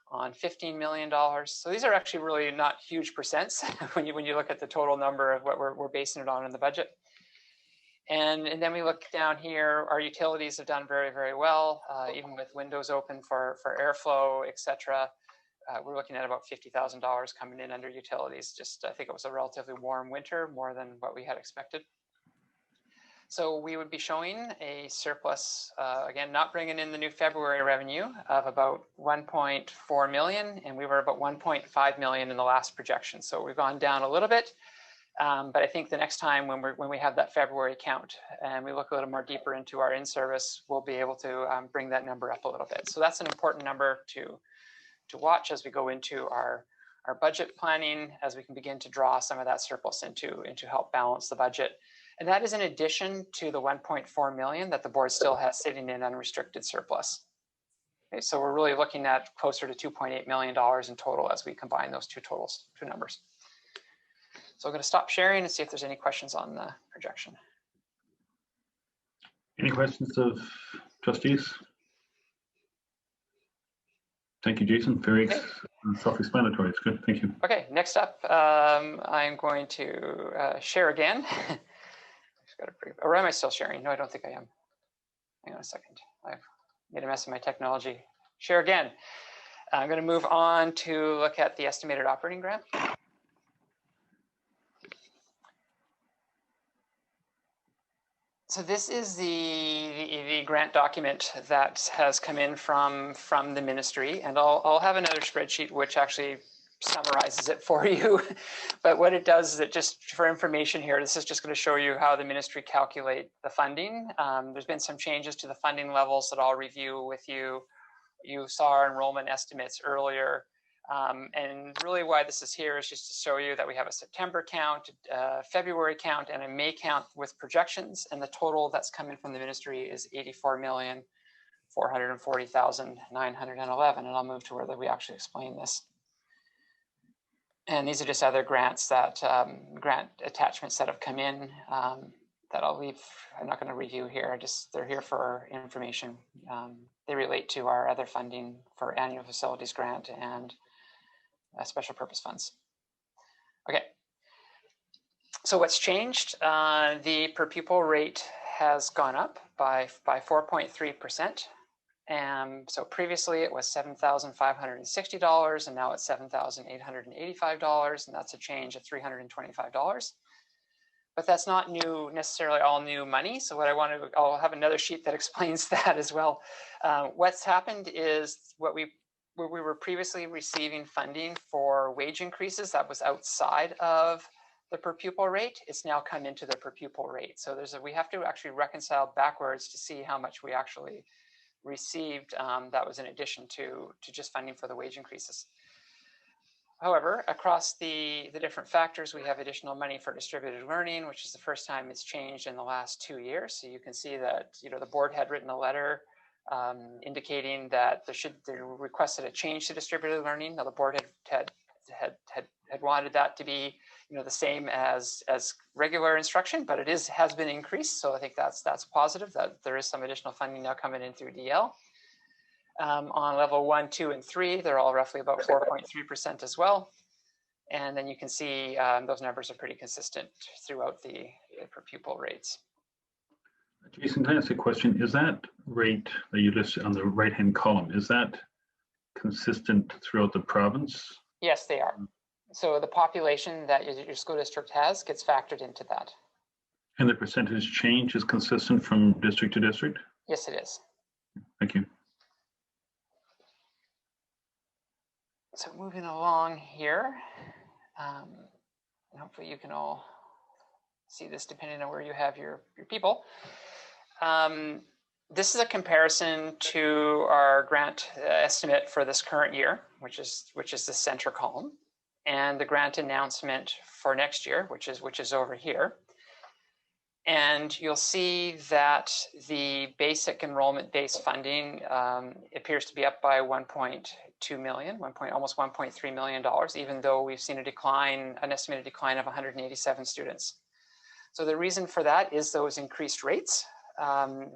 on $15 million. So these are actually really not huge percents when you look at the total number of what we're basing it on in the budget. And then we look down here, our utilities have done very, very well, even with windows open for airflow, et cetera. We're looking at about $50,000 coming in under utilities. Just, I think it was a relatively warm winter, more than what we had expected. So we would be showing a surplus, again, not bringing in the new February revenue, of about 1.4 million, and we were about 1.5 million in the last projection. So we've gone down a little bit. But I think the next time when we have that February count and we look a little more deeper into our in-service, we'll be able to bring that number up a little bit. So that's an important number to watch as we go into our budget planning, as we can begin to draw some of that surplus into help balance the budget. And that is in addition to the 1.4 million that the board still has sitting in unrestricted surplus. Okay, so we're really looking at closer to $2.8 million in total as we combine those two numbers. So I'm going to stop sharing and see if there's any questions on the projection. Any questions of trustees? Thank you, Jason. Very self-explanatory. It's good. Thank you. Okay, next up, I'm going to share again. got to bring, or am I still sharing? No, I don't think I am. Hang on a second. I've made a mess of my technology. Share again. I'm going to move on to look at the estimated operating grant. So this is the grant document that has come in from the ministry, and I'll have another spreadsheet which actually summarizes it for you. But what it does is it just, for information here, this is just going to show you how the ministry calculate the funding. There's been some changes to the funding levels that I'll review with you. You saw our enrollment estimates earlier. And really why this is here is just to show you that we have a September count, February count, and a May count with projections. And the total that's coming from the ministry is 84,440,911. And I'll move to where we actually explain this. And these are just other grants that, grant attachments that have come in that I'll leave. I'm not going to review here. They're here for information. They relate to our other funding for annual facilities grant and special purpose funds. Okay. So what's changed? The per pupil rate has gone up by 4.3%. So previously it was $7,560, and now it's $7,885, and that's a change of $325. But that's not necessarily all new money. So what I'll have another sheet that explains that as well. What's happened is we were previously receiving funding for wage increases that was outside of the per pupil rate. It's now come into the per pupil rate. So we have to actually reconcile backwards to see how much we actually received that was in addition to just funding for the wage increases. However, across the different factors, we have additional money for distributed learning, which is the first time it's changed in the last 2 years. So you can see that the board had written a letter indicating that they requested a change to distributed learning. Now the board had wanted that to be the same as regular instruction, but it has been increased. So I think that's positive that there is some additional funding now coming in through DL. On level 1, 2, and 3, they're all roughly about 4.3% as well. And then you can see those numbers are pretty consistent throughout the per pupil rates. Jason, can I ask a question? Is that rate that you list on the right-hand column, is that consistent throughout the province? Yes, they are. So the population that your school district has gets factored into that. And the percentage change is consistent from district to district? Yes, it is. Thank you. So moving along here, hopefully you can all see this depending on where you have your people. This is a comparison to our grant estimate for this current year, which is the center column, and the grant announcement for next year, which is over here. And you'll see that the basic enrollment-based funding appears to be up by 1.2 million, almost $1.3 million, even though we've seen an estimated decline of 187 students. So the reason for that is those increased rates,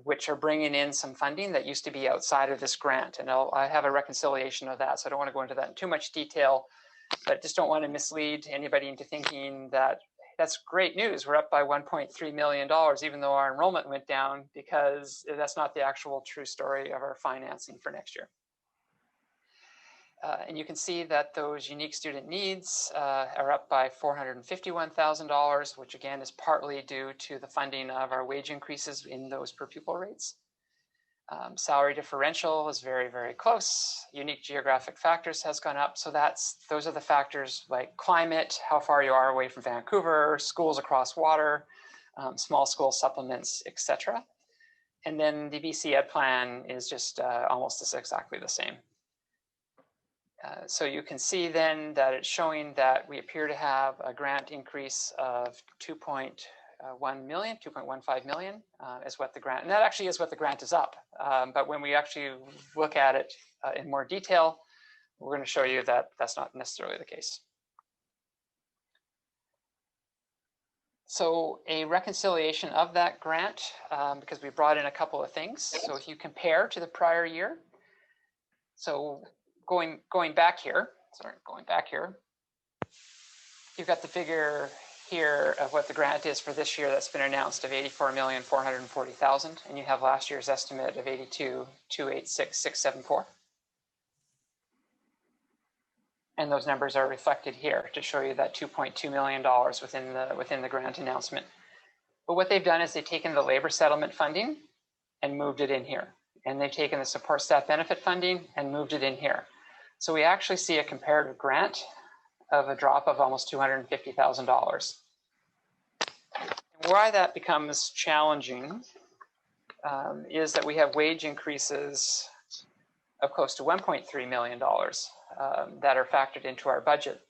which are bringing in some funding that used to be outside of this grant. And I have a reconciliation of that, so I don't want to go into that in too much detail, but just don't want to mislead anybody into thinking that that's great news. We're up by $1.3 million, even though our enrollment went down, because that's not the actual true story of our financing for next year. And you can see that those unique student needs are up by $451,000, which again is partly due to the funding of our wage increases in those per pupil rates. Salary differential is very, very close. Unique geographic factors has gone up. So those are the factors like climate, how far you are away from Vancouver, schools across water, small school supplements, etc. And then the BC Ed Plan is just almost exactly the same. So you can see then that it's showing that we appear to have a grant increase of 2.15 million is what the grant, and that actually is what the grant is up. But when we actually look at it in more detail, we're going to show you that that's not necessarily the case. So a reconciliation of that grant, because we brought in a couple of things. So if you compare to the prior year, so going back here, you've got the figure here of what the grant is for this year that's been announced of 84,440,000, and you have last year's estimate of 82,286,674. And those numbers are reflected here to show you that $2.2 million within the grant announcement. But what they've done is they've taken the labor settlement funding and moved it in here. And they've taken the support staff benefit funding and moved it in here. So we actually see a comparative grant of a drop of almost $250,000. Why that becomes challenging is that we have wage increases of close to $1.3 million that are factored into our budget.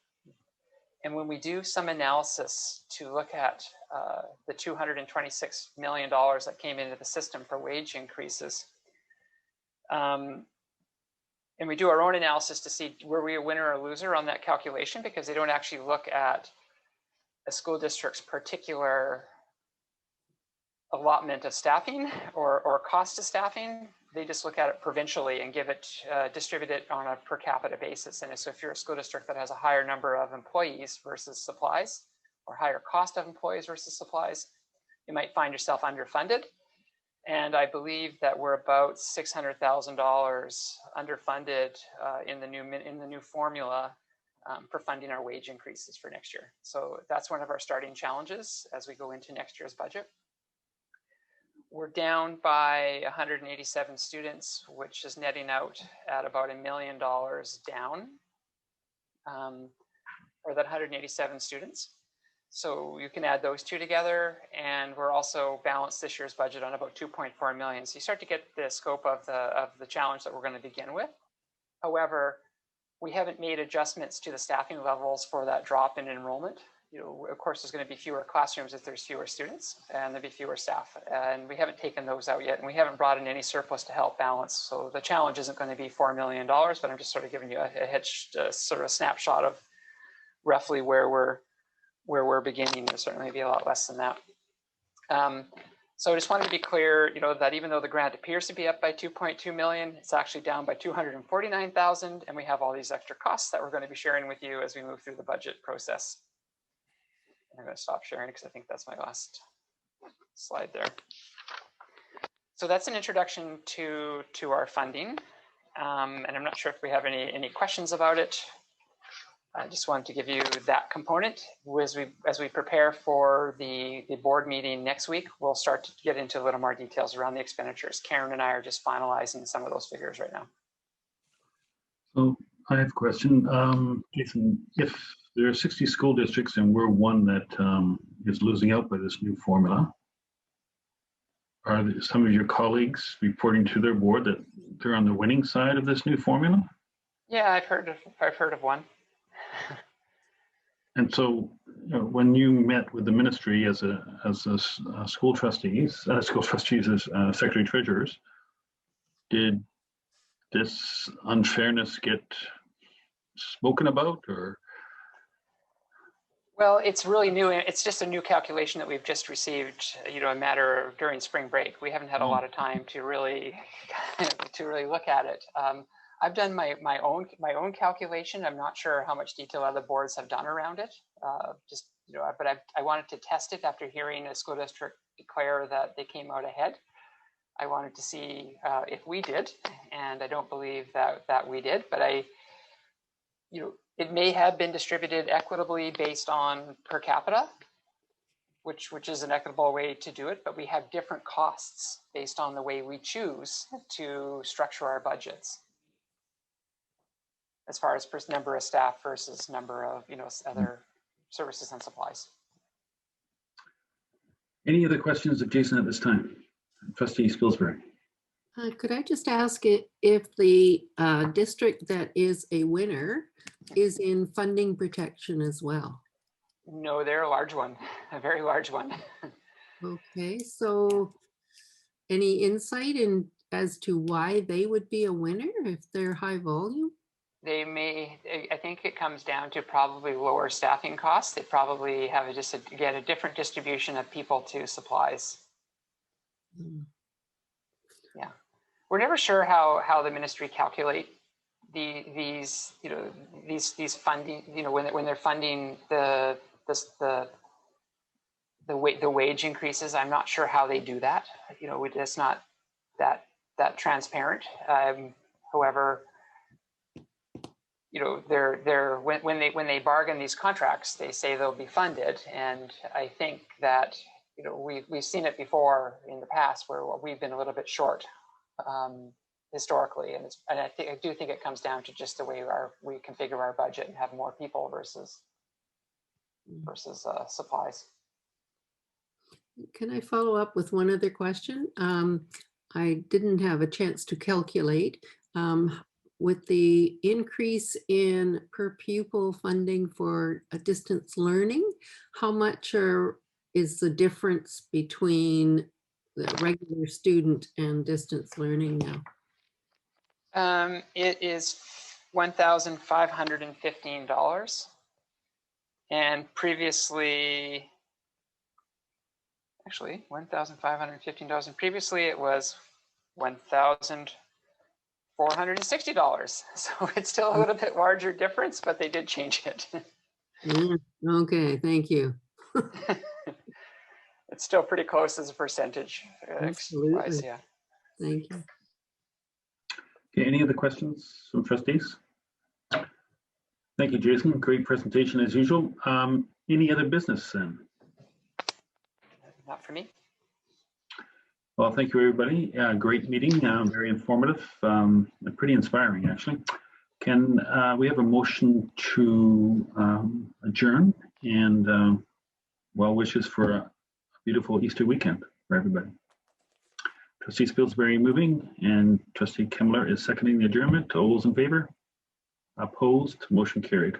And when we do some analysis to look at the $226 million that came into the system for wage increases, and we do our own analysis to see were we a winner or loser on that calculation, because they don't actually look at a school district's particular allotment of staffing or cost of staffing. They just look at it provincially and give it, distribute it on a per capita basis. And so if you're a school district that has a higher number of employees versus supplies, or higher cost of employees versus supplies, you might find yourself underfunded. And I believe that we're about $600,000 underfunded in the new formula for funding our wage increases for next year. So that's one of our starting challenges as we go into next year's budget. We're down by 187 students, which is netting out at about $1 million down, or that 187 students. So you can add those two together, and we're also balanced this year's budget on about 2.4 million. So you start to get the scope of the challenge that we're going to begin with. However, we haven't made adjustments to the staffing levels for that drop in enrollment. You know, of course, there's going to be fewer classrooms if there's fewer students, and there'll be fewer staff. And we haven't taken those out yet, and we haven't brought in any surplus to help balance. So the challenge isn't going to be $4 million, but I'm just sort of giving you a sort of a snapshot of roughly where we're beginning. There'll certainly be a lot less than that. So I just wanted to be clear, you know, that even though the grant appears to be up by 2.2 million, it's actually down by 249,000, and we have all these extra costs that we're going to be sharing with you as we move through the budget process. I'm going to stop sharing because I think that's my last slide there. So that's an introduction to our funding, and I'm not sure if we have any questions about it. I just wanted to give you that component. As we prepare for the board meeting next week, we'll start to get into a little more details around the expenditures. Karen and I are just finalizing some of those figures right now. So I have a question. Jason, if there are 60 school districts and we're one that is losing out by this new formula, are some of your colleagues reporting to their board that they're on the winning side of this new formula? Yeah, I've heard of one. And so, you know, when you met with the ministry as school trustees as secretary treasurers, did this unfairness get spoken about, or? Well, it's really new. It's just a new calculation that we've just received, you know, a matter of during spring break. We haven't had a lot of time to really look at it. I've done my own calculation. I'm not sure how much detail other boards have done around it. Just, you know, but I wanted to test it after hearing a school district declare that they came out ahead. I wanted to see if we did, and I don't believe that we did. But you know, it may have been distributed equitably based on per capita, which is an equitable way to do it. But we have different costs based on the way we choose to structure our budgets, as far as number of staff versus number of, you know, other services and supplies. Any other questions of Jason at this time? Trustee Spilsbury. Could I just ask if the district that is a winner is in funding protection as well? No, they're a large one, a very large one. Okay, so any insight as to why they would be a winner if they're high volume? They may, I think it comes down to probably lower staffing costs. They probably have a different distribution of people to supplies. Yeah, we're never sure how the ministry calculate these funding, you know, when they're funding the the wage increases. I'm not sure how they do that. You know, it's not that transparent. However, you know, when they bargain these contracts, they say they'll be funded, and I think that, you know, we've seen it before in the past where we've been a little bit short historically, and I do think it comes down to just the way we configure our budget and have more people versus supplies. Can I follow up with one other question? I didn't have a chance to calculate. With the increase in per pupil funding for distance learning, how much is the difference between the regular student and distance learning now? It is $1,515. And previously, actually $1,515. And previously it was $1,460. So it's still a little bit larger difference, but they did change it. Okay, thank you. It's still pretty close as a percentage. Absolutely. Yeah. Thank you. Okay, any other questions from trustees? Thank you, Jason. Great presentation as usual. Any other business then? Not for me. Well, thank you, everybody. Great meeting, very informative, pretty inspiring, actually. Can we have a motion to adjourn, and well wishes for a beautiful Easter weekend for everybody. Trustee Spilsbury moving, and Trustee Kemmler is seconding the adjournment. All those in favor? Opposed? Motion carried.